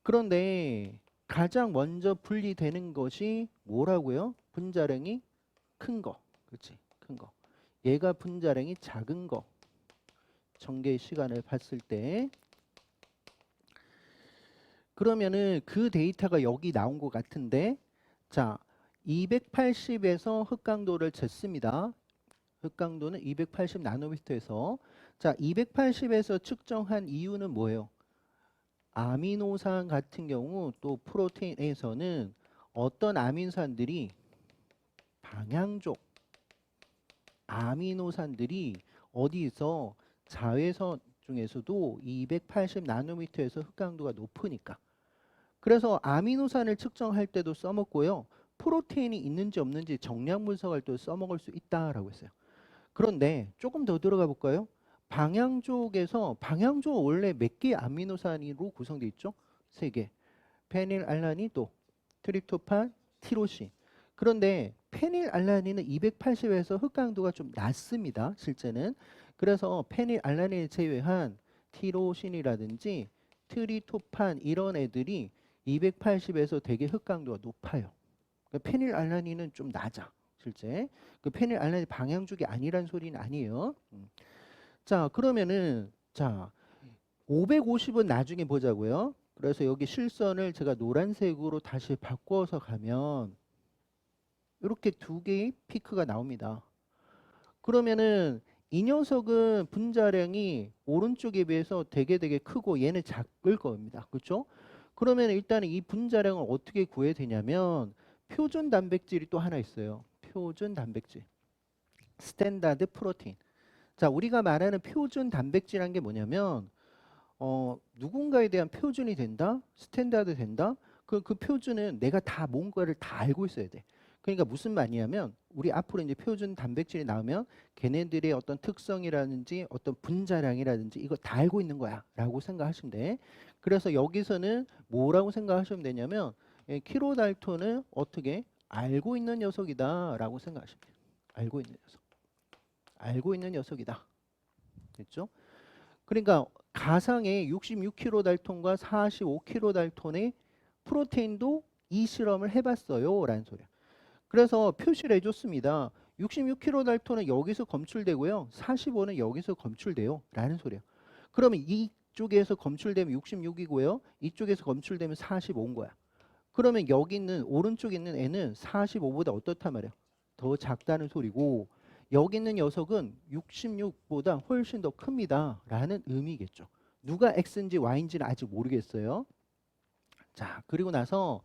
Speaker 1: 그런데 가장 먼저 분리되는 것이 뭐라고요? 분자량이 큰 거. 그렇지? 큰 거. 얘가 분자량이 작은 거. 전개 시간을 봤을 때 그러면은 그 데이터가 여기 나온 것 같은데 자 280에서 흑강도를 쟀습니다. 흑강도는 280 나노미터에서 자 280에서 측정한 이유는 뭐예요? 아미노산 같은 경우 또 프로테인에서는 어떤 아미노산들이 방향족 아미노산들이 어디서 자외선 중에서도 280 나노미터에서 흑강도가 높으니까 그래서 아미노산을 측정할 때도 써먹고요. 프로테인이 있는지 없는지 정량 분석할 때도 써먹을 수 있다라고 했어요. 그런데 조금 더 들어가 볼까요? 방향족에서 방향족 원래 몇 개의 아미노산으로 구성되어 있죠? 3개. 페닐알라닌 또 트립토판, 티로신. 그런데 페닐알라닌은 280에서 흑강도가 좀 낮습니다. 실제는. 그래서 페닐알라닌을 제외한 티로신이라든지 트립토판 이런 애들이 280에서 되게 흑강도가 높아요. 그러니까 페닐알라닌은 좀 낮아. 실제. 그 페닐알라닌 방향족이 아니란 소리는 아니에요. 자, 그러면은 자, 550은 나중에 보자고요. 그래서 여기 실선을 제가 노란색으로 다시 바꿔서 가면 이렇게 두 개의 피크가 나옵니다. 그러면은 이 녀석은 분자량이 오른쪽에 비해서 되게 크고 얘는 작을 겁니다. 그렇죠? 그러면 일단 이 분자량을 어떻게 구해야 되냐면 표준 단백질이 또 하나 있어요. 표준 단백질. 스탠다드 프로테인. 자, 우리가 말하는 표준 단백질이란 게 뭐냐면 누군가에 대한 표준이 된다? 스탠다드 된다? 그 표준은 내가 다 뭔가를 다 알고 있어야 돼. 그러니까 무슨 말이냐면 우리 앞으로 이제 표준 단백질이 나오면 걔네들의 어떤 특성이라든지 어떤 분자량이라든지 이거 다 알고 있는 거야 라고 생각하시면 돼. 그래서 여기서는 뭐라고 생각하시면 되냐면 킬로달톤은 어떻게 알고 있는 녀석이다 라고 생각하시면 돼요. 알고 있는 녀석. 알고 있는 녀석이다. 됐죠? 그러니까 가상의 66kDalton과 45kDalton의 프로테인도 이 실험을 해봤어요 라는 소리야. 그래서 표시를 해줬습니다. 66kDalton은 여기서 검출되고요. 45는 여기서 검출돼요 라는 소리야. 그러면 이쪽에서 검출되면 66이고요. 이쪽에서 검출되면 45인 거야. 그러면 여기 있는 오른쪽에 있는 애는 45보다 어떻단 말이야? 더 작다는 소리고 여기 있는 녀석은 66보다 훨씬 더 큽니다 라는 의미겠죠. 누가 X인지 Y인지는 아직 모르겠어요. 자, 그리고 나서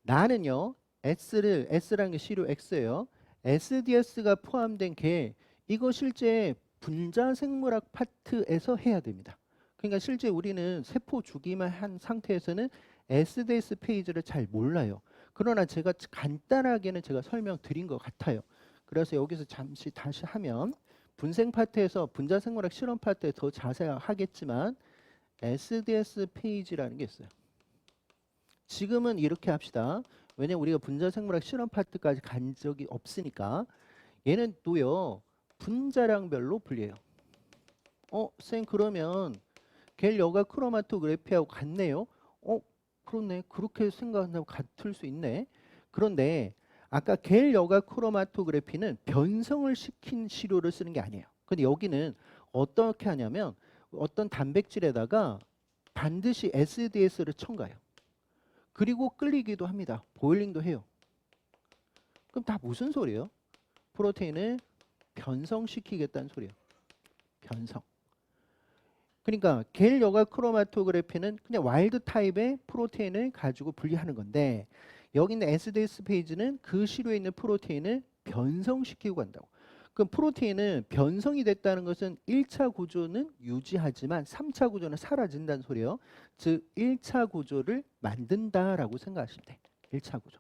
Speaker 1: 나는요 S라는 게 시료 X예요. SDS가 포함된 게 이거 실제 분자생물학 파트에서 해야 됩니다. 그러니까 실제 우리는 세포 주기만 한 상태에서는 SDS 페이지를 잘 몰라요. 그러나 제가 간단하게는 제가 설명드린 것 같아요. 그래서 여기서 잠시 다시 하면 분생 파트에서 분자생물학 실험 파트에 더 자세하겠지만 SDS 페이지라는 게 있어요. 지금은 이렇게 합시다. 왜냐면 우리가 분자생물학 실험 파트까지 간 적이 없으니까 얘는 또요 분자량별로 분리해요. 쌤 그러면 겔 여가 크로마토그래피하고 같네요. 그렇네. 그렇게 생각한다면 같을 수 있네. 그런데 아까 겔 여가 크로마토그래피는 변성을 시킨 시료를 쓰는 게 아니에요. 근데 여기는 어떻게 하냐면 어떤 단백질에다가 반드시 SDS를 첨가해요. 그리고 끓이기도 합니다. 보일링도 해요. 그럼 다 무슨 소리예요? 프로테인을 변성시키겠다는 소리예요. 변성. 그러니까 겔 여가 크로마토그래피는 그냥 와일드 타입의 프로테인을 가지고 분리하는 건데 여기 있는 SDS 페이지는 그 시료에 있는 프로테인을 변성시키고 간다고. 그럼 프로테인은 변성이 됐다는 것은 1차 구조는 유지하지만 3차 구조는 사라진다는 소리예요. 즉 1차 구조를 만든다라고 생각하시면 돼. 1차 구조.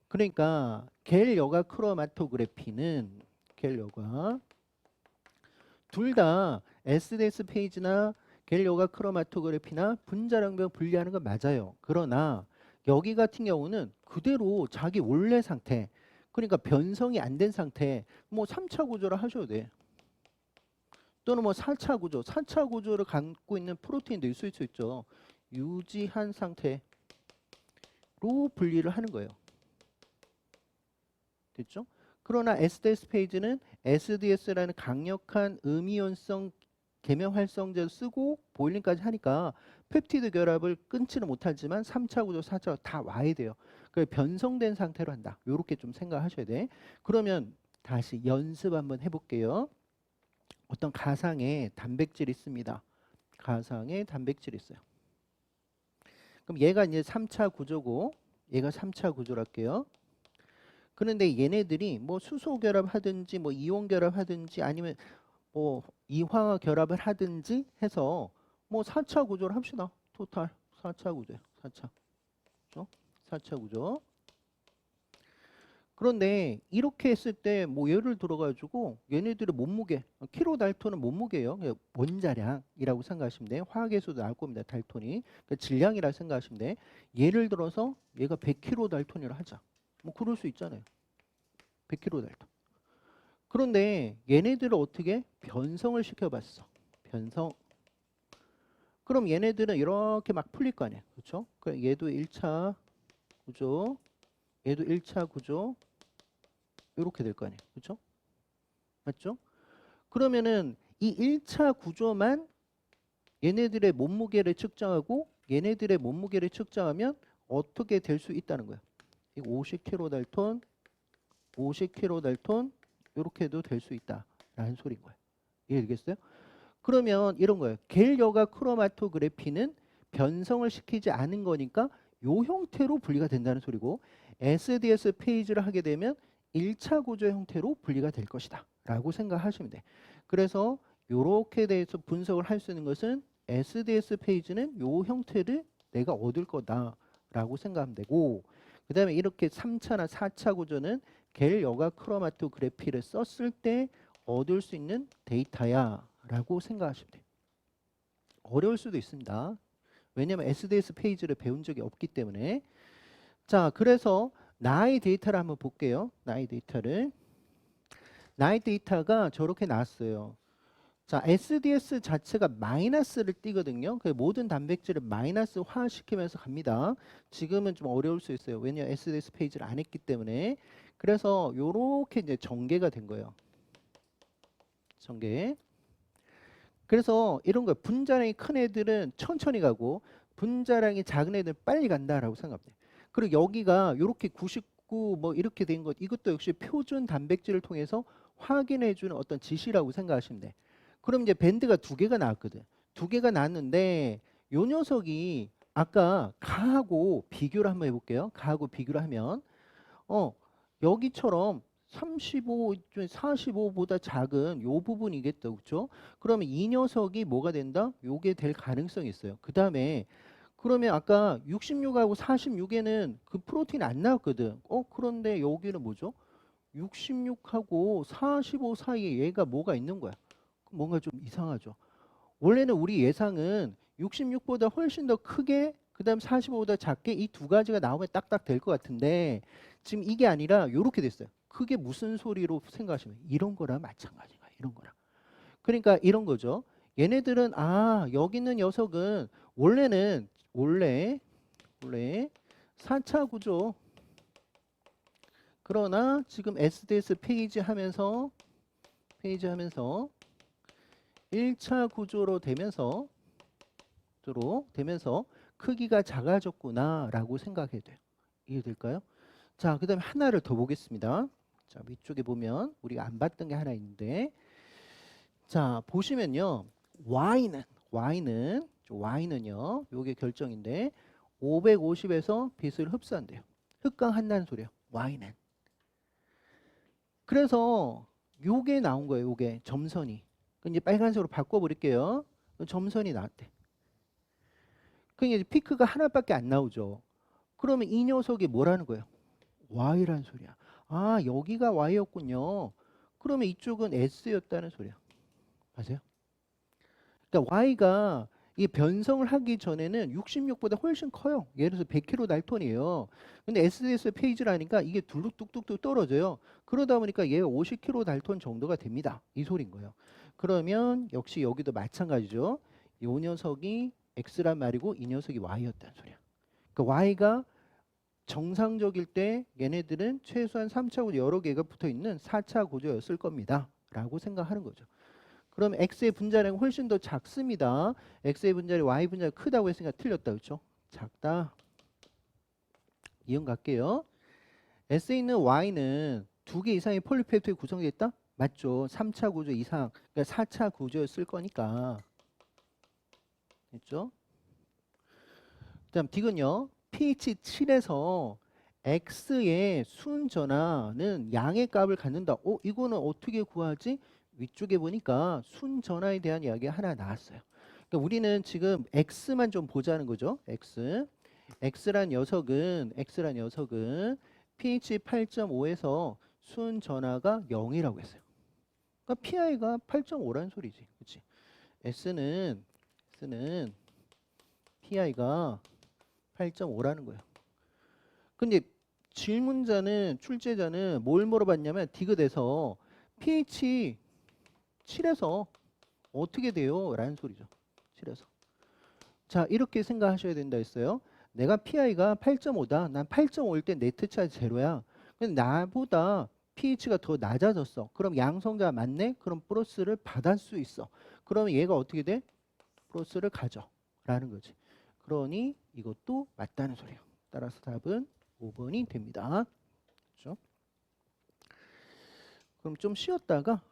Speaker 1: 그러니까 겔 여가 크로마토그래피는 겔 여가 둘 다 SDS 페이지나 겔 여가 크로마토그래피나 분자량별 분리하는 건 맞아요. 그러나 여기 같은 경우는 그대로 자기 원래 상태 그러니까 변성이 안 된 상태 뭐 3차 구조를 하셔도 돼. 또는 뭐 4차 구조, 4차 구조를 갖고 있는 프로테인도 있을 수 있죠. 유지한 상태로 분리를 하는 거예요. 됐죠? 그러나 SDS 페이지는 SDS라는 강력한 음이온성 계면 활성제를 쓰고 보일링까지 하니까 펩티드 결합을 끊지는 못하지만 3차 구조, 4차 다 와야 돼요. 그 변성된 상태로 한다. 이렇게 좀 생각하셔야 돼. 그러면 다시 연습 한번 해볼게요. 어떤 가상의 단백질이 있습니다. 가상의 단백질이 있어요. 그럼 얘가 이제 3차 구조고 얘가 3차 구조랄게요. 그런데 얘네들이 뭐 수소 결합하든지 뭐 이온 결합하든지 아니면 뭐 이화화 결합을 하든지 해서 뭐 4차 구조를 합시다. 토탈 4차 구조예요. 4차. 그렇죠? 4차 구조. 그런데 이렇게 했을 때 뭐 예를 들어 가지고 얘네들의 몸무게 킬로 달톤은 몸무게예요. 원자량이라고 생각하시면 돼요. 화학에서도 나올 겁니다. 달톤이. 그러니까 질량이라고 생각하시면 돼. 예를 들어서 얘가 100킬로 달톤이라 하자. 뭐 그럴 수 있잖아요. 100킬로 달톤. 그런데 얘네들을 어떻게 변성을 시켜봤어. 변성. 그럼 얘네들은 이렇게 막 풀릴 거 아니에요. 그렇죠? 그럼 얘도 1차 구조, 얘도 1차 구조 이렇게 될 거 아니에요. 그렇죠? 맞죠? 그러면은 이 1차 구조만 얘네들의 몸무게를 측정하고 얘네들의 몸무게를 측정하면 어떻게 될 수 있다는 거예요. 50kg 달톤, 50kg 달톤 이렇게도 될 수 있다라는 소리인 거예요. 이해되겠어요? 그러면 이런 거예요. 겔 여가 크로마토그래피는 변성을 시키지 않은 거니까 요 형태로 분리가 된다는 소리고 SDS 페이지를 하게 되면 1차 구조 형태로 분리가 될 것이다 라고 생각하시면 돼. 그래서 요렇게 대해서 분석을 할 수 있는 것은 SDS 페이지는 요 형태를 내가 얻을 거다 라고 생각하면 되고 그 다음에 이렇게 3차나 4차 구조는 겔 여가 크로마토그래피를 썼을 때 얻을 수 있는 데이터야 라고 생각하시면 돼요. 어려울 수도 있습니다. 왜냐하면 SDS 페이지를 배운 적이 없기 때문에. 자, 그래서 나의 데이터를 한번 볼게요. 나의 데이터를. 나의 데이터가 저렇게 나왔어요. 자, SDS 자체가 마이너스를 띄거든요. 그 모든 단백질을 마이너스화 시키면서 갑니다. 지금은 좀 어려울 수 있어요. 왜냐하면 SDS 페이지를 안 했기 때문에. 그래서 요렇게 이제 전개가 된 거예요. 전개. 그래서 이런 거 분자량이 큰 애들은 천천히 가고 분자량이 작은 애들은 빨리 간다라고 생각합니다. 그리고 여기가 이렇게 99 뭐 이렇게 된 것 이것도 역시 표준 단백질을 통해서 확인해 주는 어떤 지시라고 생각하시면 돼. 그럼 이제 밴드가 두 개가 나왔거든. 두 개가 나왔는데 요 녀석이 아까 가하고 비교를 한번 해볼게요. 가하고 비교를 하면 여기처럼 35, 45보다 작은 요 부분이겠죠. 그렇죠? 그러면 이 녀석이 뭐가 된다? 요게 될 가능성이 있어요. 그 다음에 그러면 아까 66하고 46에는 그 프로틴이 안 나왔거든. 그런데 여기는 뭐죠? 66하고 45 사이에 얘가 뭐가 있는 거야. 뭔가 좀 이상하죠. 원래는 우리 예상은 66보다 훨씬 더 크게 그다음 45보다 작게 이 두 가지가 나오면 딱딱 될 것 같은데 지금 이게 아니라 요렇게 됐어요. 그게 무슨 소리로 생각하시면 이런 거랑 마찬가지가 이런 거랑. 그러니까 이런 거죠. 얘네들은 여기 있는 녀석은 원래 4차 구조 그러나 지금 SDS 페이지 하면서 1차 구조로 되면서 크기가 작아졌구나라고 생각해야 돼요. 이해될까요? 자, 그 다음에 하나를 더 보겠습니다. 자, 위쪽에 보면 우리가 안 봤던 게 하나 있는데 자, 보시면요. Y는요. 요게 결정인데 550에서 빛을 흡수한대요. 흡강한다는 소리예요. Y는. 그래서 요게 나온 거예요. 요게 점선이. 이제 빨간색으로 바꿔버릴게요. 점선이 나왔대. 그러니까 이제 피크가 하나밖에 안 나오죠. 그러면 이 녀석이 뭐라는 거예요? Y라는 소리야. 여기가 Y였군요. 그러면 이쪽은 S였다는 소리야. 맞아요? 그러니까 Y가 이 변성을 하기 전에는 66보다 훨씬 커요. 예를 들어서 100kg 달톤이에요. 근데 SDS 페이지라니까 이게 둘룩 뚝뚝뚝 떨어져요. 그러다 보니까 얘가 50kg 달톤 정도가 됩니다. 이 소리인 거예요. 그러면 역시 여기도 마찬가지죠. 이 녀석이 X란 말이고 이 녀석이 Y였다는 소리야. 그러니까 Y가 정상적일 때 얘네들은 최소한 3차 구조 여러 개가 붙어 있는 4차 구조였을 겁니다. 라고 생각하는 거죠. 그럼 X의 분자량이 훨씬 더 작습니다. X의 분자량이 Y 분자가 크다고 했으니까 틀렸다. 그렇죠? 작다. 이형 갈게요. S에 있는 Y는 두 개 이상의 폴리페프티드 구성되어 있다? 맞죠. 3차 구조 이상, 그러니까 4차 구조였을 거니까. 됐죠? 그다음 디귿요. pH 7에서 x의 순 전하는 양의 값을 갖는다. 이거는 어떻게 구하지? 위쪽에 보니까 순 전하에 대한 이야기 하나 나왔어요. 그러니까 우리는 지금 x만 좀 보자는 거죠. x란 녀석은 pH 8.5에서 순 전하가 0이라고 했어요. 그러니까 PI가 8.5라는 소리지. 그렇지? S는 PI가 8.5라는 거예요. 근데 출제자는 뭘 물어봤냐면 디귿에서 pH 7에서 어떻게 돼요? 라는 소리죠. 7에서. 자, 이렇게 생각하셔야 된다 했어요. 내가 PI가 8.5다. 난 8.5일 때 네트 차지 제로야. 근데 나보다 pH가 더 낮아졌어. 그럼 양성자 맞네? 그럼 플러스를 받을 수 있어. 그러면 얘가 어떻게 돼? 플러스를 가져. 라는 거지. 그러니 이것도 맞다는 소리예요. 따라서 답은 5번이 됩니다. 그렇죠? 그럼 좀 쉬었다가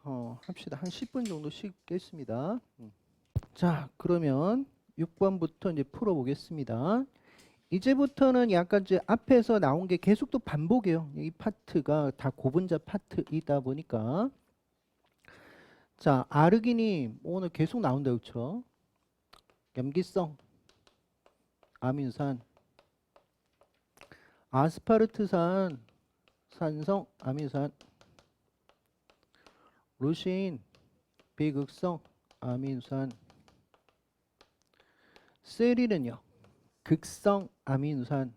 Speaker 1: 합시다. 한 10분 정도 쉬겠습니다. 자, 그러면 6번부터 이제 풀어보겠습니다. 이제부터는 약간 이제 앞에서 나온 게 계속 또 반복이에요. 이 파트가 다 고분자 파트이다 보니까. 자, 아르기닌 오늘 계속 나온다 그렇죠? 염기성 아민산, 아스파르트산 산성 아민산, 루신 비극성 아민산, 세린은요 극성 아민산.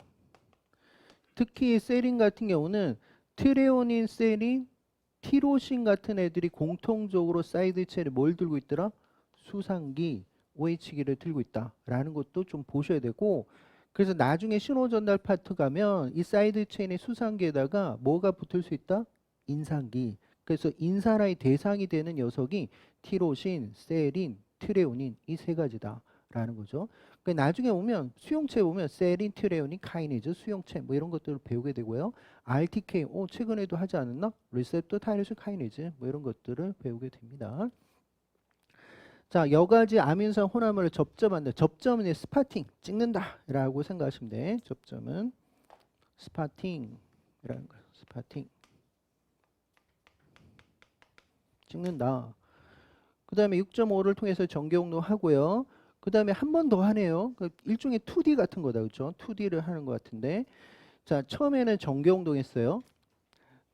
Speaker 1: 특히 세린 같은 경우는 트레오닌, 세린, 티로신 같은 애들이 공통적으로 사이드 체인에 뭘 들고 있더라? 수상기, OH기를 들고 있다라는 것도 좀 보셔야 되고, 그래서 나중에 신호 전달 파트 가면 이 사이드 체인의 수상기에다가 뭐가 붙을 수 있다? 인산기. 그래서 인산화의 대상이 되는 녀석이 티로신, 세린, 트레오닌 이 세 가지다라는 거죠. 나중에 보면 수용체 보면 세린, 트레오닌, 카이네즈, 수용체 뭐 이런 것들을 배우게 되고요. RTK 최근에도 하지 않았나? 리셉터, 타이레스, 카이네즈 뭐 이런 것들을 배우게 됩니다. 자, 여가지 아민산 혼합물을 접점한다. 접점은 스파팅 찍는다라고 생각하시면 돼. 접점은 스파팅이라는 거예요. 스파팅 찍는다. 그 다음에 6.5를 통해서 전기용도 하고요. 그 다음에 한 번 더 하네요. 일종의 2D 같은 거다. 그렇죠? 2D를 하는 것 같은데. 자, 처음에는 전기용동 했어요.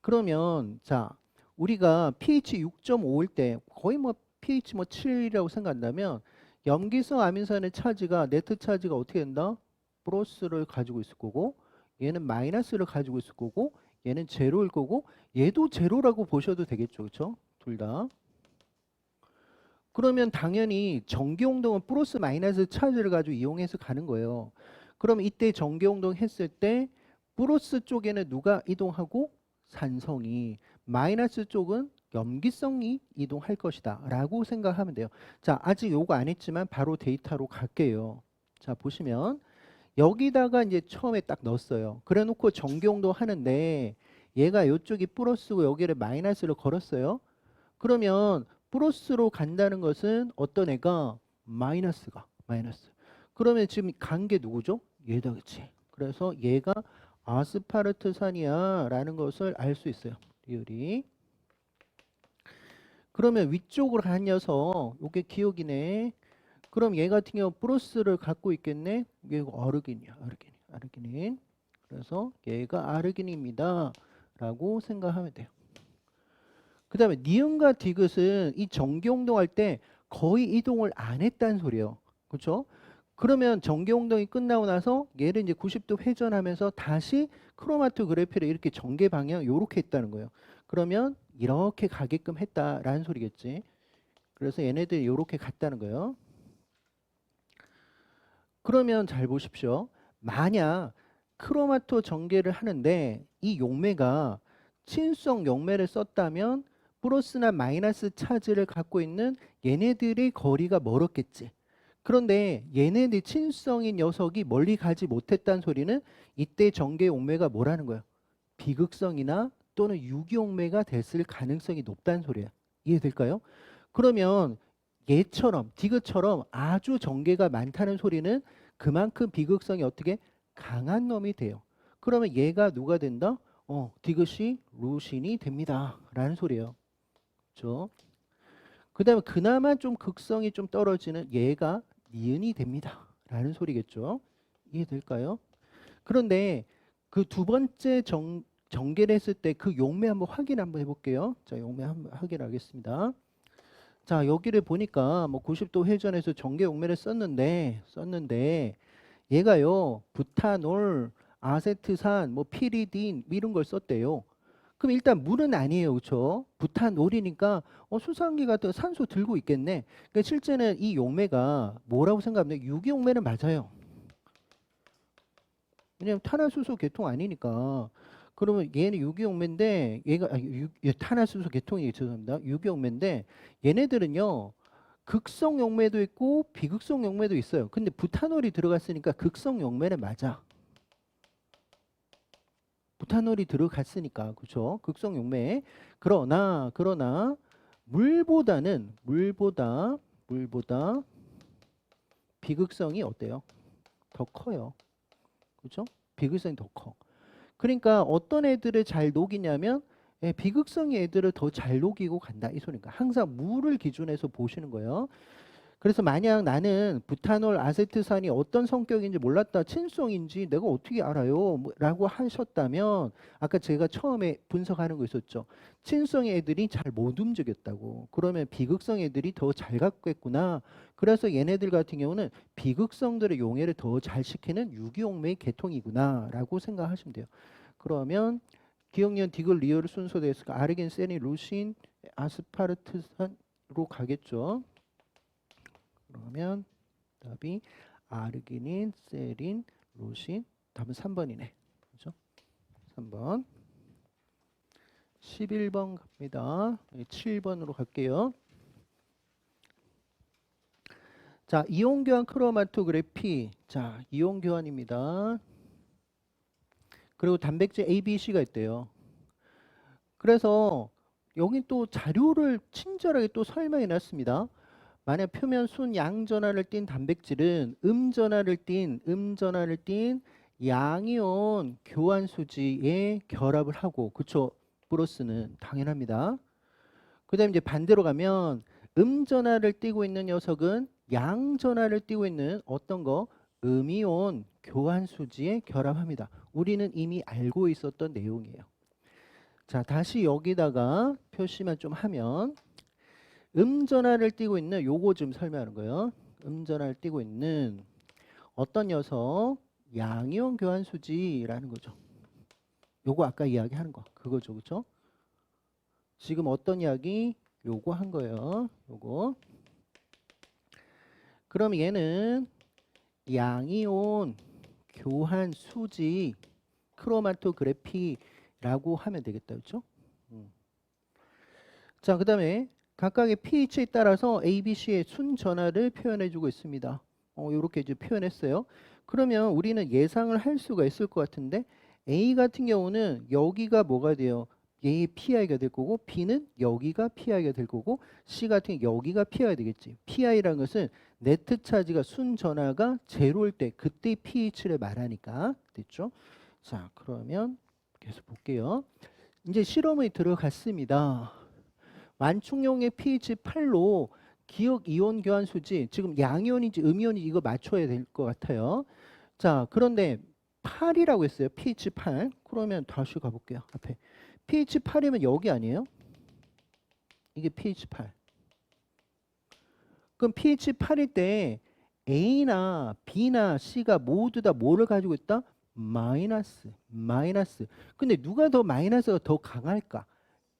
Speaker 1: 그러면 자, 우리가 pH 6.5일 때 거의 뭐 pH 7이라고 생각한다면 염기성 아민산의 차지가 네트 차지가 어떻게 된다? 플러스를 가지고 있을 거고 얘는 마이너스를 가지고 있을 거고 얘는 제로일 거고 얘도 제로라고 보셔도 되겠죠. 그렇죠? 둘 다. 그러면 당연히 전기용동은 플러스 마이너스 차지를 가지고 이용해서 가는 거예요. 그럼 이때 전기용동 했을 때 플러스 쪽에는 누가 이동하고 산성이, 마이너스 쪽은 염기성이 이동할 것이다 라고 생각하면 돼요. 자, 아직 요거 안 했지만 바로 데이터로 갈게요. 자, 보시면 여기다가 이제 처음에 딱 넣었어요. 그래 놓고 전기용동 하는데 얘가 이쪽이 플러스고 여기를 마이너스를 걸었어요. 그러면 플러스로 간다는 것은 어떤 애가 마이너스가 마이너스. 그러면 지금 간 게 누구죠? 얘다, 그치? 그래서 얘가 아스파르트산이야 라는 것을 알 수 있어요. 리을이. 그러면 위쪽으로 간 녀석 요게 기억이네. 그럼 얘 같은 경우 플러스를 갖고 있겠네. 얘 아르기닌이야. 아르기닌. 그래서 얘가 아르기닌입니다 라고 생각하면 돼요. 그 다음에 니은과 디귿은 이 전기용동할 때 거의 이동을 안 했다는 소리예요. 그렇죠? 그러면 전기용동이 끝나고 나서 얘를 이제 90도 회전하면서 다시 크로마토그래피를 이렇게 전개 방향 요렇게 했다는 거예요. 그러면 이렇게 가게끔 했다라는 소리겠지. 그래서 얘네들이 요렇게 갔다는 거예요. 그러면 잘 보십시오. 만약 크로마토 전개를 하는데 이 용매가 친수성 용매를 썼다면 플러스나 마이너스 차지를 갖고 있는 얘네들의 거리가 멀었겠지. 그런데 얘네들 친수성인 녀석이 멀리 가지 못했다는 소리는 이때 전개 용매가 뭐라는 거예요? 비극성이나 또는 유기용매가 됐을 가능성이 높다는 소리예요. 이해될까요? 그러면 얘처럼 디귿처럼 아주 전개가 많다는 소리는 그만큼 비극성이 어떻게 강한 놈이 돼요. 그러면 얘가 누가 된다? 디귿이 루신이 됩니다. 라는 소리예요. 그렇죠? 그 다음에 그나마 좀 극성이 좀 떨어지는 얘가 니은이 됩니다. 라는 소리겠죠. 이해될까요? 그런데 그 두 번째 전개를 했을 때 그 용매 한번 확인 한번 해볼게요. 자, 용매 한번 확인하겠습니다. 자, 여기를 보니까 뭐 90도 회전해서 전개 용매를 썼는데 얘가요 부탄올, 아세트산, 뭐 피리딘 이런 걸 썼대요. 그럼 일단 물은 아니에요, 그렇죠? 부탄올이니까 수상기 같은 산소 들고 있겠네. 그러니까 실제는 이 용매가 뭐라고 생각하면 유기용매는 맞아요. 왜냐면 탄화수소 계통 아니니까. 그러면 얘는 유기용매인데 얘가 탄화수소 계통이 죄송합니다. 유기용매인데 얘네들은요 극성 용매도 있고 비극성 용매도 있어요. 근데 부탄올이 들어갔으니까 극성 용매는 맞아. 부탄올이 들어갔으니까 그렇죠. 극성 용매. 그러나 물보다 비극성이 어때요? 더 커요. 그렇죠? 비극성이 더 커. 그러니까 어떤 애들을 잘 녹이냐면 비극성의 애들을 더 잘 녹이고 간다 이 소리니까 항상 물을 기준해서 보시는 거예요. 그래서 만약 나는 부탄올, 아세트산이 어떤 성격인지 몰랐다, 친성인지 내가 어떻게 알아요? 라고 하셨다면 아까 제가 처음에 분석하는 거 있었죠. 친성의 애들이 잘 못 움직였다고. 그러면 비극성 애들이 더 잘 갖겠구나. 그래서 얘네들 같은 경우는 비극성들의 용해를 더 잘 시키는 유기용매의 계통이구나 라고 생각하시면 돼요. 그러면 기억년 디귿 리얼 순서대로 아르긴, 세린, 루신, 아스파르트산으로 가겠죠. 그러면 답이 아르기닌, 세린, 루신. 답은 3번이네. 그죠? 3번. 11번 갑니다. 7번으로 갈게요. 자, 이온 교환 크로마토그래피. 자, 이온 교환입니다. 그리고 단백질 A, B, C가 있대요. 그래서 여기 또 자료를 친절하게 또 설명해 놨습니다. 만약 표면 순 양전하를 띤 단백질은 음전하를 띤 양이온 교환 수지에 결합을 하고, 그쵸? 플러스는 당연합니다. 그 다음에 이제 반대로 가면 음전하를 띠고 있는 녀석은 양전하를 띠고 있는 어떤 거? 음이온 교환 수지에 결합합니다. 우리는 이미 알고 있었던 내용이에요. 자, 다시 여기다가 표시만 좀 하면 음전하를 띠고 있는 요거 좀 설명하는 거예요. 음전하를 띠고 있는 어떤 녀석? 양이온 교환 수지라는 거죠. 요거 아까 이야기하는 거 그거죠, 그렇죠? 지금 어떤 이야기? 요거 한 거예요. 요거. 그럼 얘는 양이온 교환 수지 크로마토그래피라고 하면 되겠다, 그렇죠? 자, 그다음에 각각의 pH에 따라서 A, B, C의 순 전하를 표현해주고 있습니다. 이렇게 이제 표현했어요. 그러면 우리는 예상을 할 수가 있을 것 같은데 A 같은 경우는 여기가 뭐가 돼요? 얘의 PI가 될 거고 B는 여기가 PI가 될 거고 C 같은 경우 여기가 PI가 되겠지. PI라는 것은 네트 차지가 순 전하가 제로일 때 그때 pH를 말하니까 됐죠? 자, 그러면 계속 볼게요. 이제 실험이 들어갔습니다. 완충용의 pH 8로 기억 이온 교환 수지 지금 양이온인지 음이온인지 이거 맞춰야 될 것 같아요. 자, 그런데 8이라고 했어요. pH 8. 그러면 다시 가볼게요. 앞에 pH 8이면 여기 아니에요? 이게 pH 8. 그럼 pH 8일 때 A나 B나 C가 모두 다 뭐를 가지고 있다? 마이너스. 근데 누가 더 마이너스가 더 강할까?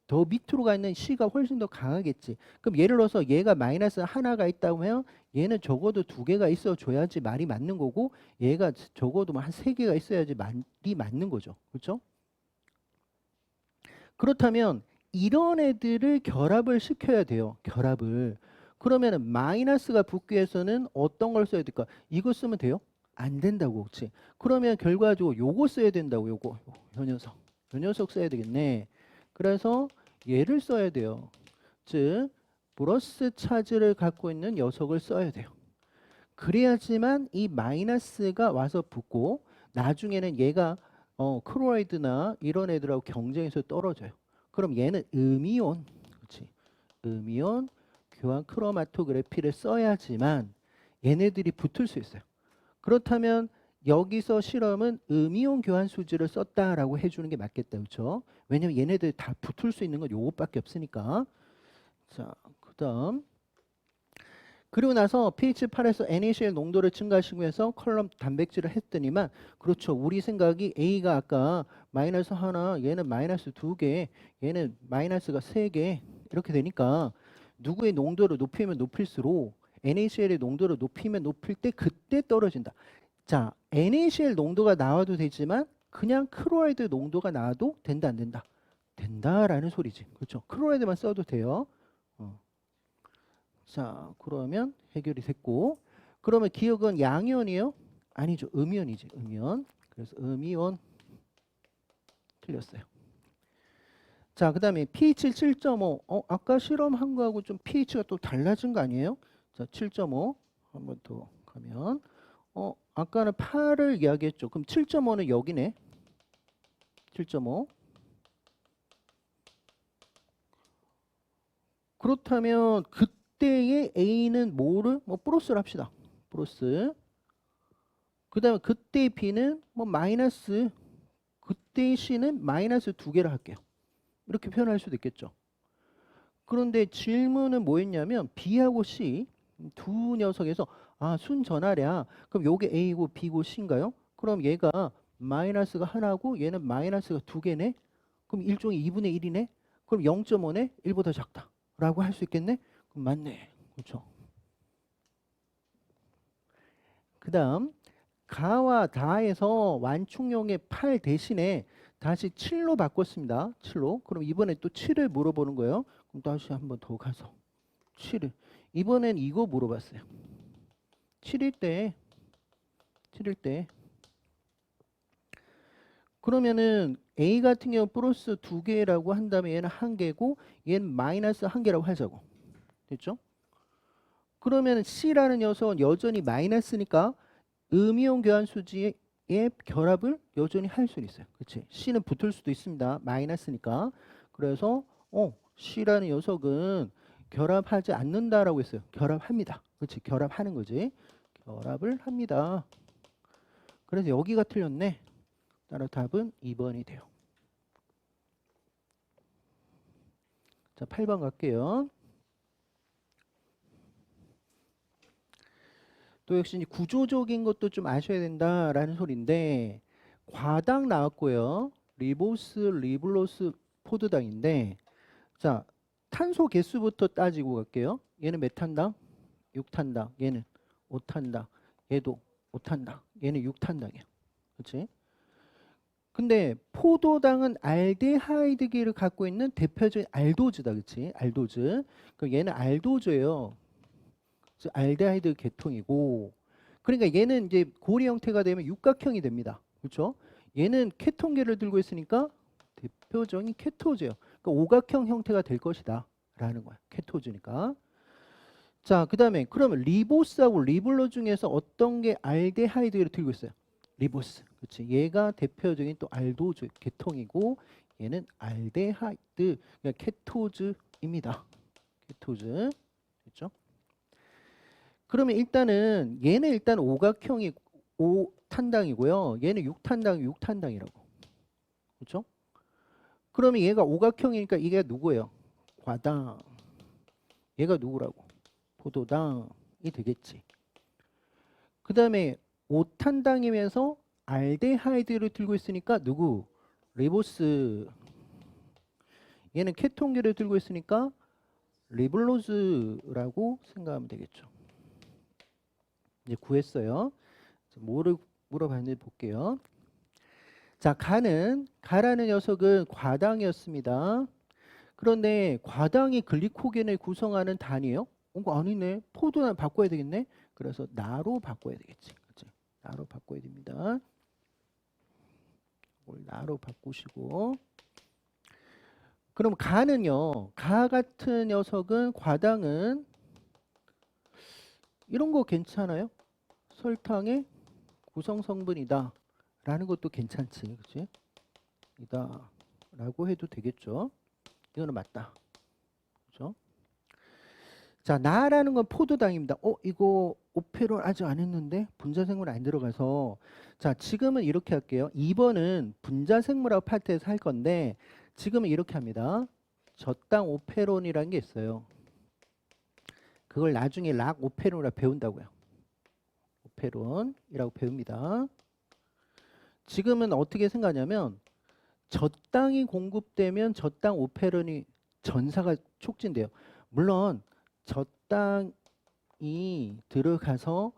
Speaker 1: 더 밑으로 가 있는 C가 훨씬 더 강하겠지. 그럼 예를 들어서 얘가 마이너스 하나가 있다고 하면 얘는 적어도 2개가 있어 줘야지 말이 맞는 거고 얘가 적어도 한 3개가 있어야지 말이 맞는 거죠. 그렇죠? 그렇다면 이런 애들을 결합을 시켜야 돼요. 결합을. 그러면은 마이너스가 붙기 위해서는 어떤 걸 써야 될까? 이거 쓰면 돼요? 안 된다고. 그렇지? 그러면 결과적으로 요거 써야 된다고. 요거. 요 녀석 써야 되겠네. 그래서 얘를 써야 돼요. 즉 플러스 차지를 갖고 있는 녀석을 써야 돼요. 그래야지만 이 마이너스가 와서 붙고 나중에는 얘가 크로이드나 이런 애들하고 경쟁해서 떨어져요. 그럼 얘는 음이온, 그렇지? 음이온 교환 크로마토그래피를 써야지만 얘네들이 붙을 수 있어요. 그렇다면 여기서 실험은 음이온 교환 수지를 썼다라고 해주는 게 맞겠다, 그렇죠? 왜냐면 얘네들 다 붙을 수 있는 건 요것밖에 없으니까. 자, 그다음. 그리고 나서 pH8에서 NaCl 농도를 증가시키면서 컬럼 단백질을 했더니만 그렇죠. 우리 생각이 A가 아까 마이너스 하나, 얘는 마이너스 두 개, 얘는 마이너스가 세 개 이렇게 되니까 누구의 농도를 높이면 높일수록 NaCl의 농도를 높이면 높일 때 그때 떨어진다. 자, NaCl 농도가 나와도 되지만 그냥 크로라이드 농도가 나와도 된다 안 된다? 된다라는 소리지. 그렇죠. 크로라이드만 써도 돼요. 어. 자, 그러면 해결이 됐고, 그러면 기억은 양이온이에요? 아니죠. 음이온이지. 음이온. 그래서 음이온 틀렸어요. 자, 그 다음에 pH 7.5. 아까 실험한 거하고 좀 pH가 또 달라진 거 아니에요? 자, 7.5. 한 번 더 가면. 아까는 8을 이야기했죠. 그럼 7.5는 여기네. 7.5. 그렇다면 그때의 A는 뭐를? 뭐 플러스를 합시다. 플러스. 그 다음에 그때의 B는 뭐 마이너스. 그때의 C는 마이너스 두 개를 할게요. 이렇게 표현할 수도 있겠죠. 그런데 질문은 뭐였냐면 B하고 C 두 녀석에서 순전하랴. 그럼 요게 A고 B고 C인가요? 그럼 얘가 마이너스가 하나고 얘는 마이너스가 두 개네. 그럼 일종의 2분의 1이네. 그럼 0.5네. 1보다 작다. 라고 할 수 있겠네. 그럼 맞네. 그렇죠. 그 다음 가와 다에서 완충용의 8 대신에 다시 7로 바꿨습니다. 7로. 그럼 이번에 또 7을 물어보는 거예요. 그럼 다시 한번 더 가서 7을. 이번엔 이거 물어봤어요. 7일 때, 7일 때. 그러면은 A 같은 경우 플러스 두 개라고 한다면 얘는 한 개고 얘는 마이너스 한 개라고 하자고. 됐죠? 그러면 C라는 녀석은 여전히 마이너스니까 음이온 교환 수지의 결합을 여전히 할 수 있어요. 그렇지? C는 붙을 수도 있습니다. 마이너스니까. 그래서 C라는 녀석은 결합하지 않는다라고 했어요. 결합합니다. 그렇지? 결합하는 거지. 결합을 합니다. 그래서 여기가 틀렸네. 따라 답은 2번이 돼요. 자, 8번 갈게요. 또 역시 구조적인 것도 좀 아셔야 된다라는 소리인데 과당 나왔고요. 리보스, 리블로스, 포드당인데 자, 탄소 개수부터 따지고 갈게요. 얘는 몇 탄당? 6탄당. 얘는 5탄당. 얘도 5탄당. 얘는 6탄당이야. 그렇지? 근데 포도당은 알데하이드기를 갖고 있는 대표적인 알도즈다. 그렇지? 알도즈. 그럼 얘는 알도즈예요. 그래서 알데하이드 계통이고 그러니까 얘는 이제 고리 형태가 되면 육각형이 됩니다. 그렇죠? 얘는 케톤계를 들고 있으니까 대표적인 케토즈예요. 그러니까 오각형 형태가 될 것이다 라는 거야. 케토즈니까. 자, 그다음에 그러면 리보스하고 리블로 중에서 어떤 게 알데하이드를 들고 있어요? 리보스. 그렇지? 얘가 대표적인 또 알도즈 계통이고 얘는 알데하이드 그러니까 케토즈입니다. 케토즈. 그렇죠? 그러면 일단은 얘는 일단 오각형이 5탄당이고요. 얘는 6탄당, 6탄당이라고. 그렇죠? 그러면 얘가 오각형이니까 이게 누구예요? 과당. 얘가 누구라고? 포도당이 되겠지. 그 다음에 5탄당이면서 알데하이드를 들고 있으니까 누구? 리보스. 얘는 케톤계를 들고 있으니까 리블로즈라고 생각하면 되겠죠. 이제 구했어요. 뭐를 물어봤는지 볼게요. 자, 가라는 녀석은 과당이었습니다. 그런데 과당이 글리코겐을 구성하는 단위예요? 아니네. 포도나 바꿔야 되겠네. 그래서 나로 바꿔야 되겠지. 그치? 나로 바꿔야 됩니다. 나로 바꾸시고. 그럼 가는요. 가 같은 녀석은 과당은 이런 거 괜찮아요? 설탕의 구성 성분이다 라는 것도 괜찮지, 그치? 이다 라고 해도 되겠죠. 이거는 맞다, 그죠? 자, 나라는 건 포도당입니다. 이거 오페론 아직 안 했는데 분자생물 안 들어가서, 자, 지금은 이렇게 할게요. 2번은 분자생물하고 파트에서 할 건데 지금은 이렇게 합니다. 저당 오페론이라는 게 있어요. 그걸 나중에 락 오페론이라 배운다고요. 오페론이라고 배웁니다. 지금은 어떻게 생각하냐면 저당이 공급되면 저당 오페론이 전사가 촉진돼요. 물론 저당이 들어가서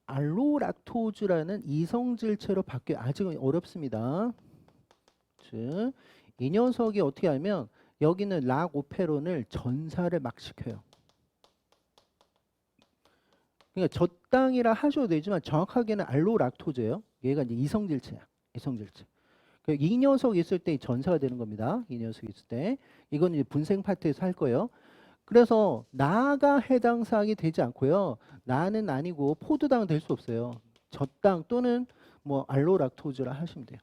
Speaker 1: 알로락토즈라는 이성질체로 바뀌어 아직은 어렵습니다. 즉, 이 녀석이 어떻게 하면 여기는 락오페론을 전사를 막 시켜요. 그러니까 저당이라 하셔도 되지만 정확하게는 알로락토즈예요. 얘가 이제 이성질체야. 이성질체. 이 녀석이 있을 때 전사가 되는 겁니다. 이 녀석이 있을 때. 이건 이제 분생 파트에서 할 거예요. 그래서 나가 해당 사항이 되지 않고요. 나는 아니고 포도당은 될 수 없어요. 젖당 또는 뭐 알로락토즈라 하시면 돼요.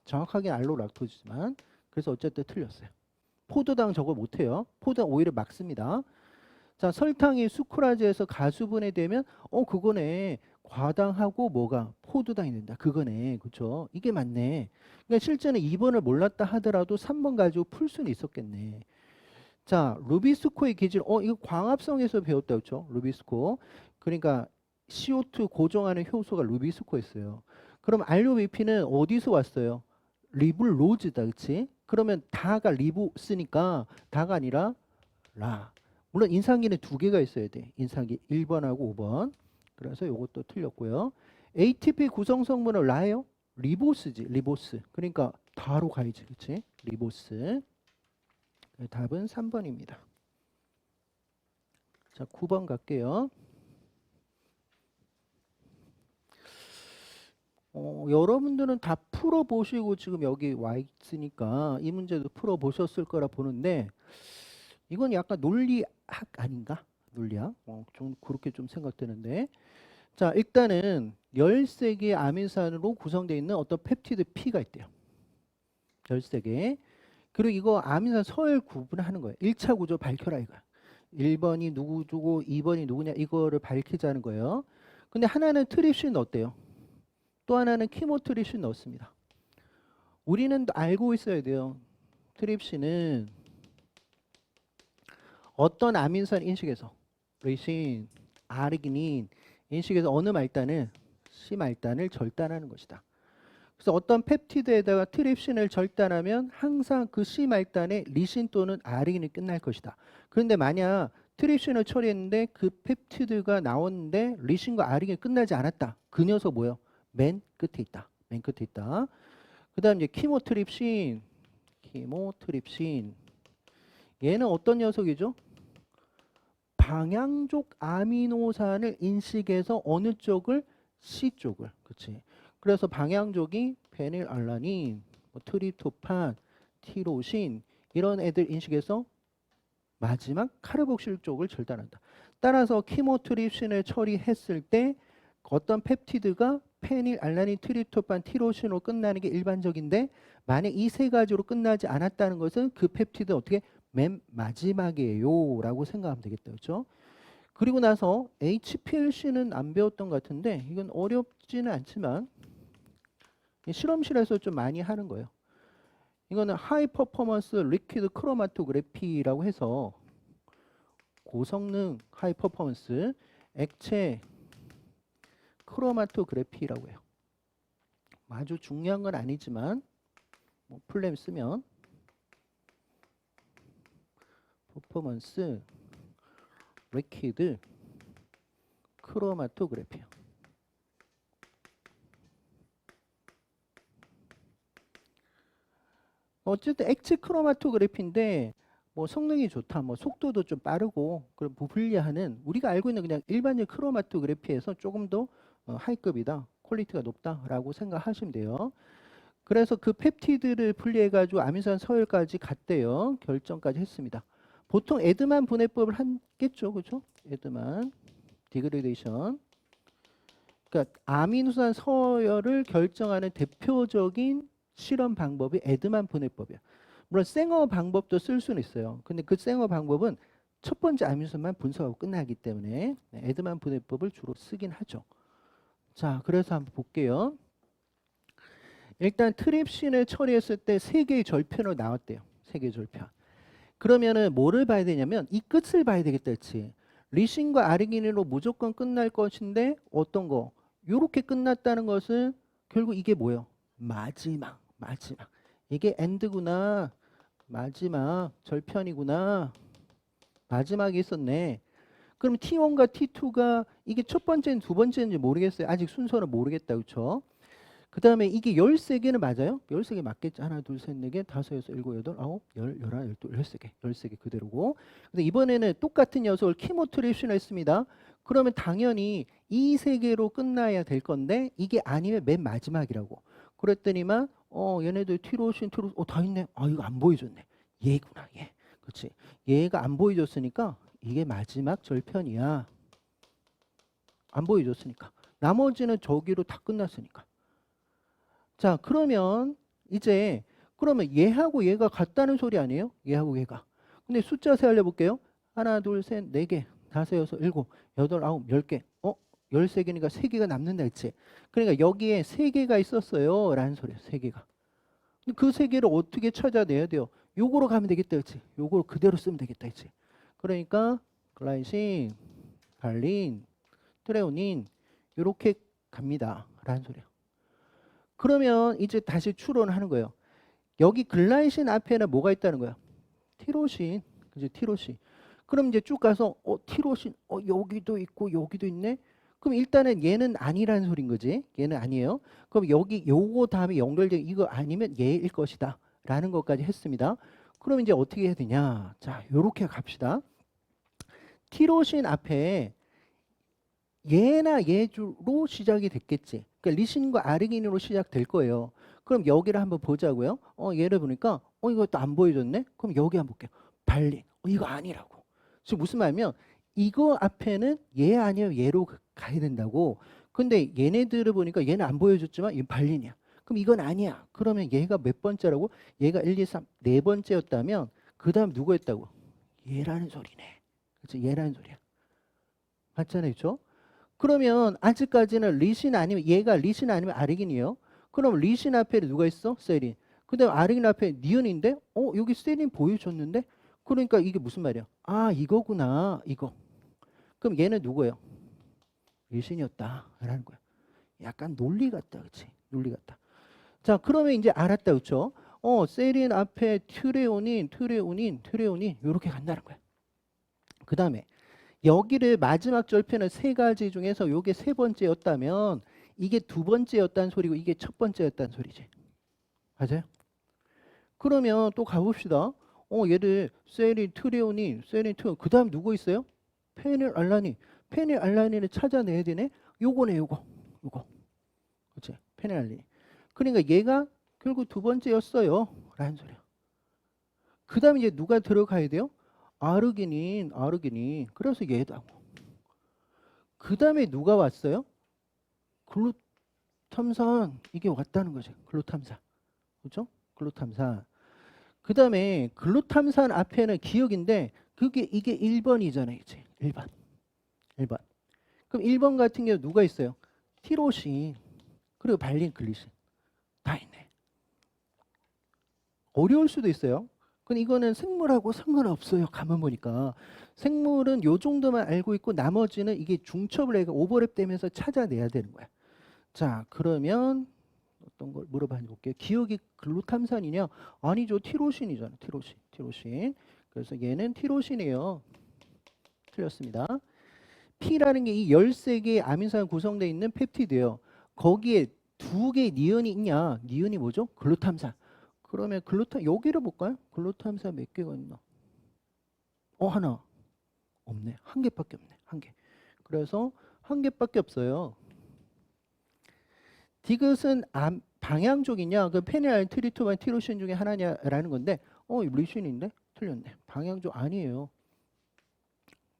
Speaker 1: 정확하게 알로락토즈지만 그래서 어쨌든 틀렸어요. 포도당 저거 못해요. 포도당 오히려 막습니다. 자, 설탕이 수크라즈에서 가수분해 되면 그거네. 과당하고 뭐가 포도당이 된다. 그거네. 그렇죠? 이게 맞네. 그러니까 실제는 2번을 몰랐다 하더라도 3번 가지고 풀 수는 있었겠네. 자, 루비스코의 기질. 이거 광합성에서 배웠다. 그렇죠? 루비스코. 그러니까 CO2 고정하는 효소가 루비스코였어요. 그럼 RUBP는 어디서 왔어요? 리블로즈다. 그렇지? 그러면 다가 리보스니까 다가 아니라 라. 물론 인상기는 두 개가 있어야 돼. 인상기 1번하고 5번. 그래서 이것도 틀렸고요. ATP 구성 성분은 라예요? 리보스지. 리보스. 그러니까 다로 가야지. 그렇지? 리보스. 답은 3번입니다. 자, 9번 갈게요. 여러분들은 다 풀어보시고 지금 여기 와 있으니까 이 문제도 풀어보셨을 거라 보는데 이건 약간 논리학 아닌가? 논리학? 좀 그렇게 좀 생각되는데. 자, 일단은 13개의 아미노산으로 구성되어 있는 어떤 펩티드 P가 있대요. 13개. 그리고 이거 아미노산 서열 구분하는 거예요. 1차 구조 밝혀라 이거. 1번이 누구고 2번이 누구냐 이거를 밝히자는 거예요. 근데 하나는 트립신 어때요? 또 하나는 키모트립신 넣었습니다. 우리는 알고 있어야 돼요. 트립신은 어떤 아미노산 인식에서 리신, 아르기닌 인식에서 어느 말단을 C 말단을 절단하는 것이다. 그래서 어떤 펩티드에다가 트립신을 절단하면 항상 그 C 말단에 리신 또는 아르기닌이 끝날 것이다. 그런데 만약 트립신을 처리했는데 그 펩티드가 나왔는데 리신과 아르기닌이 끝나지 않았다. 그 녀석 뭐예요? 맨 끝에 있다. 맨 끝에 있다. 그 다음 이제 키모트립신. 얘는 어떤 녀석이죠? 방향족 아미노산을 인식해서 어느 쪽을? C 쪽을. 그치? 그래서 방향족이 페닐알라닌, 트립토판, 티로신 이런 애들 인식해서 마지막 카르복실 쪽을 절단한다. 따라서 키모트립신을 처리했을 때 어떤 펩티드가 페닐알라닌, 트립토판, 티로신으로 끝나는 게 일반적인데 만약 이 세 가지로 끝나지 않았다는 것은 그 펩티드 어떻게 맨 마지막이에요 라고 생각하면 되겠다. 그렇죠? 그리고 나서 HPLC는 안 배웠던 것 같은데 이건 어렵지는 않지만 실험실에서 좀 많이 하는 거예요. 이거는 하이 퍼포먼스 리퀴드 크로마토그래피라고 해서 고성능 하이 퍼포먼스 액체 크로마토그래피라고 해요. 아주 중요한 건 아니지만 뭐 플램 쓰면 퍼포먼스 리퀴드 크로마토그래피요. 어쨌든 액체 크로마토그래피인데 뭐 성능이 좋다, 뭐 속도도 좀 빠르고 그런 불리하는 우리가 알고 있는 그냥 일반적인 크로마토그래피에서 조금 더 하이급이다, 퀄리티가 높다라고 생각하시면 돼요. 그래서 그 펩티드를 분리해가지고 아미노산 서열까지 갔대요. 결정까지 했습니다. 보통 에드만 분해법을 하겠죠, 그렇죠? 에드만 디그레데이션. 그러니까 아미노산 서열을 결정하는 대표적인 실험 방법이 에드만 분해법이야. 물론 생어 방법도 쓸 수는 있어요. 근데 그 생어 방법은 첫 번째 아미노산만 분석하고 끝나기 때문에 에드만 분해법을 주로 쓰긴 하죠. 자, 그래서 한번 볼게요. 일단 트립신을 처리했을 때 세 개의 절편으로 나왔대요. 세 개의 절편. 그러면은 뭐를 봐야 되냐면 이 끝을 봐야 되겠다, 그렇지? 리신과 아르기닌으로 무조건 끝날 것인데 어떤 거? 요렇게 끝났다는 것은 결국 이게 뭐예요? 마지막. 이게 엔드구나. 마지막 절편이구나. 마지막에 있었네. 그럼 T1과 T2가 이게 첫 번째는 두 번째인지 모르겠어요. 아직 순서는 모르겠다. 그렇죠? 그 다음에 이게 13개는 맞아요? 13개 맞겠지? 하나, 둘, 셋, 네 개, 다섯, 여섯, 일곱, 여덟, 아홉, 열, 열하나, 열둘, 13개. 13개 그대로고. 근데 이번에는 똑같은 녀석을 키모트립신을 했습니다. 그러면 당연히 이 세 개로 끝나야 될 건데 이게 아니면 맨 마지막이라고. 그랬더니만 얘네들 티로신, 다 있네. 아, 이거 안 보여줬네. 얘구나, 얘. 그렇지. 얘가 안 보여줬으니까 이게 마지막 절편이야. 안 보여줬으니까. 나머지는 저기로 다 끝났으니까. 자, 그러면 이제 그러면 얘하고 얘가 같다는 소리 아니에요? 얘하고 얘가. 근데 숫자 세 알려볼게요. 하나, 둘, 셋, 네 개, 다섯, 여섯, 일곱, 여덟, 아홉, 10개. 13개니까 3개가 남는다 했지. 그러니까 여기에 3개가 있었어요. 라는 소리예요. 3개가. 그 3개를 어떻게 찾아내야 돼요? 요거로 가면 되겠다 했지. 요거로 그대로 쓰면 되겠다 했지. 그러니까 글라이신, 발린, 트레오닌 요렇게 갑니다. 라는 소리예요. 그러면 이제 다시 추론하는 거예요. 여기 글라이신 앞에는 뭐가 있다는 거야? 티로신. 그지? 티로신. 그럼 이제 쭉 가서 티로신 여기도 있고 여기도 있네. 그럼 일단은 얘는 아니라는 소린 거지. 얘는 아니에요. 그럼 여기 요거 다음에 연결된 이거 아니면 얘일 것이다. 라는 것까지 했습니다. 그럼 이제 어떻게 해야 되냐? 자, 요렇게 갑시다. 티로신 앞에 얘나 얘로 시작이 됐겠지. 그러니까 리신과 아르기닌으로 시작될 거예요. 그럼 여기를 한번 보자고요. 얘를 보니까 이것도 안 보여줬네. 그럼 여기 한번 볼게요. 발린. 이거 아니라고. 지금 무슨 말이면 이거 앞에는 얘 아니면 얘로 가야 된다고. 근데 얘네들을 보니까 얘는 안 보여줬지만 얘 발린이야. 그럼 이건 아니야. 그러면 얘가 몇 번째라고? 얘가 1, 2, 3, 네 번째였다면 그 다음 누구였다고? 얘라는 소리네. 그렇지? 얘라는 소리야. 맞잖아요. 그렇죠? 그러면 아직까지는 리신 아니면 얘가 리신 아니면 아르긴이에요. 그럼 리신 앞에 누가 있어? 세린. 그다음 아르긴 앞에 니은인데 여기 세린 보여줬는데 그러니까 이게 무슨 말이야? 아 이거구나 이거. 그럼 얘는 누구예요? 리신이었다라는 거야. 약간 논리 같다, 그렇지? 논리 같다. 자 그러면 이제 알았다, 그렇죠? 세린 앞에 트레오닌 이렇게 간다는 거야. 그 다음에 여기를 마지막 절편은 세 가지 중에서 요게 세 번째였다면 이게 두 번째였다는 소리고 이게 첫 번째였다는 소리지. 맞아요? 그러면 또 가봅시다. 얘를 세린, 트레오닌, 그 다음 누구 있어요? 페닐알라닌. 페닐알라닌을 찾아내야 되네. 요거네, 요거. 그렇지? 페닐알라닌. 그러니까 얘가 결국 두 번째였어요. 라는 소리야. 그 다음에 이제 누가 들어가야 돼요? 아르기닌. 그래서 얘도 하고. 그 다음에 누가 왔어요? 글루탐산. 이게 왔다는 거죠. 글루탐산. 그렇죠? 글루탐산. 그 다음에 글루탐산 앞에는 기억인데 이게 1번이잖아요. 이제 1번. 그럼 1번 같은 경우 누가 있어요? 티로신. 그리고 발린 글리신. 다 있네. 어려울 수도 있어요. 근데 이거는 생물하고 상관없어요. 가만 보니까. 생물은 요 정도만 알고 있고 나머지는 이게 중첩을 해가 오버랩 되면서 찾아내야 되는 거야. 자, 그러면 어떤 걸 물어봐 볼게요. 기억이 글루탐산이냐? 아니죠. 티로신이잖아. 티로신. 그래서 얘는 티로신이에요. 틀렸습니다. P라는 게 이 13개의 아미노산 구성되어 있는 펩티드예요. 거기에 두 개의 니은이 있냐? 니은이 뭐죠? 글루탐산. 그러면 여기를 볼까요? 글루탐산 몇 개가 있나? 하나. 없네. 한 개밖에 없네. 한 개. 그래서 한 개밖에 없어요. 디귿은 방향 쪽이냐? 그 페닐 트리토만 티로신 중에 하나냐라는 건데, 리신인데 틀렸네. 방향 쪽 아니에요.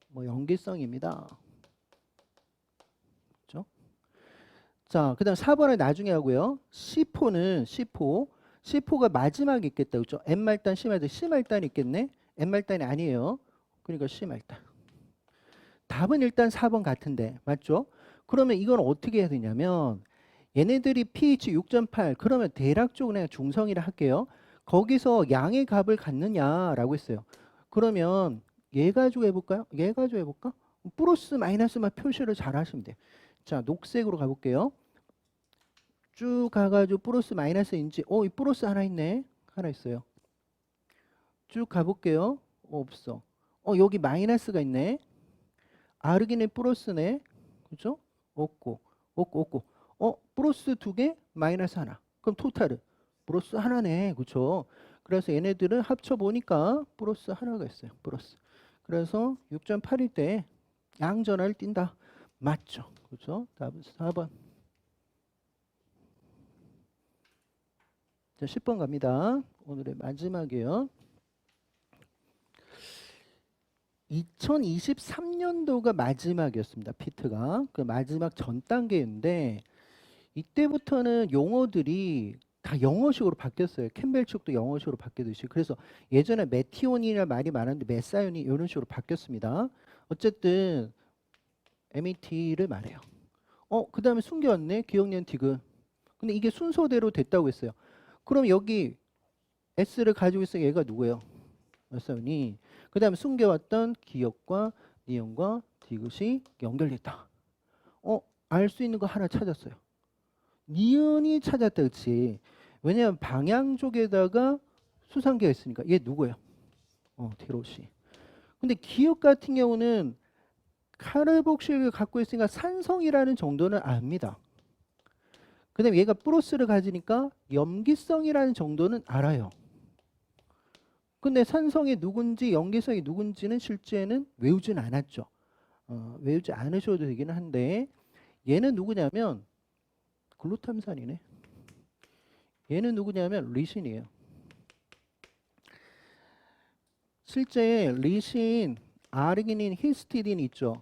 Speaker 1: 뭐 연기성입니다. 그렇죠? 자, 그다음 4번은 나중에 하고요. C4가 마지막에 있겠다. 그렇죠? N말단, C말단, C말단이 있겠네. N말단이 아니에요. 그러니까 C말단. 답은 일단 4번 같은데. 맞죠? 그러면 이건 어떻게 해야 되냐면 얘네들이 pH 6.8 그러면 대략적으로 그냥 중성이라 할게요. 거기서 양의 값을 갖느냐라고 했어요. 그러면 얘 가지고 해볼까요? 얘 가지고 해볼까? 플러스 마이너스만 표시를 잘 하시면 돼요. 자, 녹색으로 가볼게요. 쭉 가가지고 플러스 마이너스인지 이 플러스 하나 있네. 하나 있어요. 쭉 가볼게요. 없어. 여기 마이너스가 있네. 아르기닌 플러스네. 그죠? 없고. 플러스 두 개, 마이너스 하나. 그럼 토탈은 플러스 하나네. 그죠? 그래서 얘네들은 합쳐보니까 플러스 하나가 있어요. 플러스. 그래서 6.8일 때 양전화를 띈다. 맞죠? 그죠? 답은 4번. 자, 10번 갑니다. 오늘의 마지막이에요. 2023년도가 마지막이었습니다. 피트가. 그 마지막 전 단계인데 이때부터는 용어들이 다 영어식으로 바뀌었어요. 캠벨 측도 영어식으로 바뀌듯이. 그래서 예전에 메티온이라는 말이 많았는데 메사이온이 이런 식으로 바뀌었습니다. 어쨌든 MET를 말해요. 그 다음에 숨겨왔네. 기억년 디귿. 근데 이게 순서대로 됐다고 했어요. 그럼 여기 S를 가지고 있어 얘가 누구예요? 메사이온이. 그 다음에 숨겨왔던 기억과 니온과 디귿이 연결됐다. 알 수 있는 거 하나 찾았어요. 니은이 찾았다. 그치? 왜냐하면 방향 쪽에다가 수상기가 있으니까. 얘 누구예요? 티로시. 근데 기억 같은 경우는 카르복실을 갖고 있으니까 산성이라는 정도는 압니다. 그 다음에 얘가 플러스를 가지니까 염기성이라는 정도는 알아요. 근데 산성이 누군지 염기성이 누군지는 실제는 외우진 않았죠. 외우지 않으셔도 되기는 한데 얘는 누구냐면 글루탐산이네. 얘는 누구냐면 리신이에요. 실제 리신, 아르기닌, 히스티딘 있죠.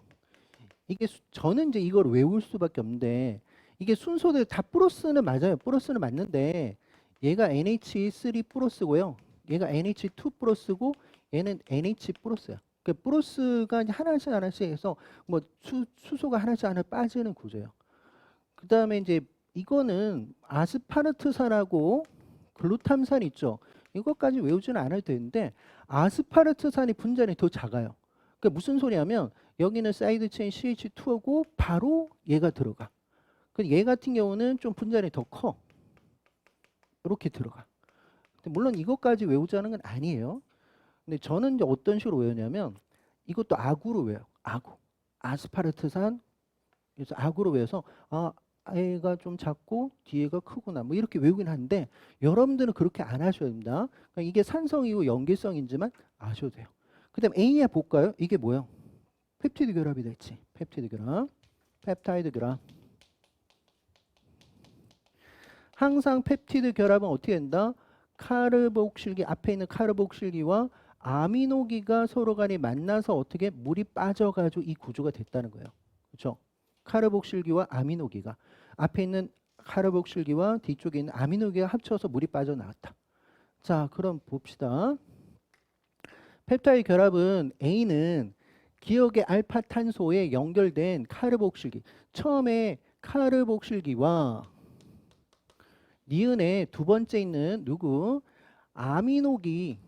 Speaker 1: 이게 저는 이제 이걸 외울 수밖에 없는데 이게 순서대로 다 플러스는 맞아요. 플러스는 맞는데 얘가 NH3 플러스고요. 얘가 NH2 플러스고 얘는 NH 플러스야. 그 플러스가 이제 하나씩 해서 뭐 수소가 하나씩 하나 빠지는 구조예요. 그 다음에 이제 이거는 아스파르트산하고 글루탐산 있죠. 이것까지 외우지는 않아도 되는데 아스파르트산이 분자량이 더 작아요. 그러니까 무슨 소리냐면 여기는 사이드 체인 CH2하고 바로 얘가 들어가. 얘 같은 경우는 좀 분자량이 더 커. 이렇게 들어가. 물론 이것까지 외우자는 건 아니에요. 근데 저는 이제 어떤 식으로 외우냐면 이것도 악으로 외워요. 악으로. 아스파르트산 그래서 악으로 외워서 A가 좀 작고 뒤에가 크구나 뭐 이렇게 외우긴 하는데 여러분들은 그렇게 안 하셔야 됩니다. 그러니까 이게 산성이고 염기성인지만 아셔도 돼요. 그 다음 A야 볼까요? 이게 뭐예요? 펩티드 결합이 됐지. 펩티드 결합. 펩타이드 결합. 항상 펩티드 결합은 어떻게 된다? 카르복실기 앞에 있는 카르복실기와 아미노기가 서로 간에 만나서 어떻게 물이 빠져가지고 이 구조가 됐다는 거예요. 그렇죠? 카르복실기와 아미노기가 앞에 있는 카르복실기와 뒤쪽에 있는 아미노기가 합쳐서 물이 빠져나왔다. 자, 그럼 봅시다. 펩타이드 결합은 A는 기억의 알파탄소에 연결된 카르복실기. 처음에 카르복실기와 니은의 두 번째 있는 누구? 아미노기.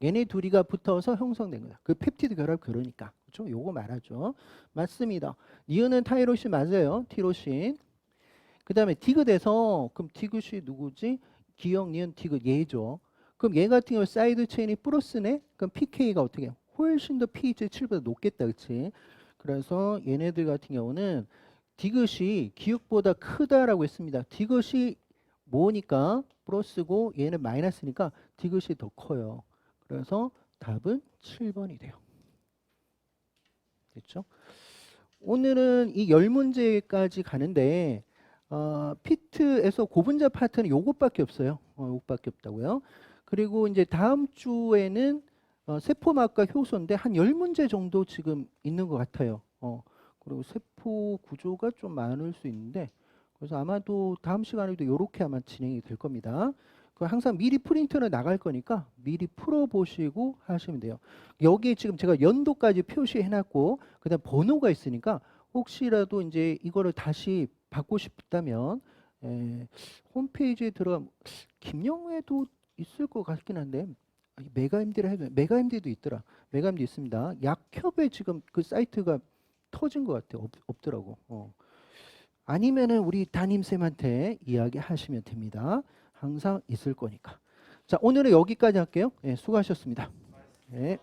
Speaker 1: 얘네 둘이가 붙어서 형성된 거야. 그 펩티드 결합 그러니까. 그렇죠? 요거 말하죠. 맞습니다. 니은은 타이로신 맞아요. 티로신. 그다음에 디귿에서 그럼 디귿이 누구지? 기억 니은 디귿 얘죠. 그럼 얘 같은 경우 사이드 체인이 플러스네. 그럼 pK가 어떻게 해요? 훨씬 더 pH 7보다 높겠다. 그렇지? 그래서 얘네들 같은 경우는 디귿이 기억보다 크다라고 했습니다. 디귿이 뭐니까 플러스고 얘는 마이너스니까 디귿이 더 커요. 그래서 답은 7번이 돼요. 됐죠? 오늘은 이 10문제까지 가는데 피트에서 고분자 파트는 요것밖에 없어요. 요것밖에 없다고요. 그리고 이제 다음 주에는 세포막과 효소인데 한 10문제 정도 지금 있는 것 같아요. 그리고 세포 구조가 좀 많을 수 있는데 그래서 아마도 다음 시간에도 이렇게 아마 진행이 될 겁니다. 그 항상 미리 프린트는 나갈 거니까 미리 풀어보시고 하시면 돼요. 여기에 지금 제가 연도까지 표시해놨고 그다음 번호가 있으니까 혹시라도 이제 이거를 다시 받고 싶다면 홈페이지에 들어가 김영애도 있을 것 같긴 한데 메가MD를 해도 메가MD도 있더라. 메가MD 있습니다. 약협에 지금 그 사이트가 터진 것 같아. 없더라고. 아니면은 우리 담임쌤한테 이야기하시면 됩니다. 항상 있을 거니까. 자, 오늘은 여기까지 할게요. 수고하셨습니다. 네.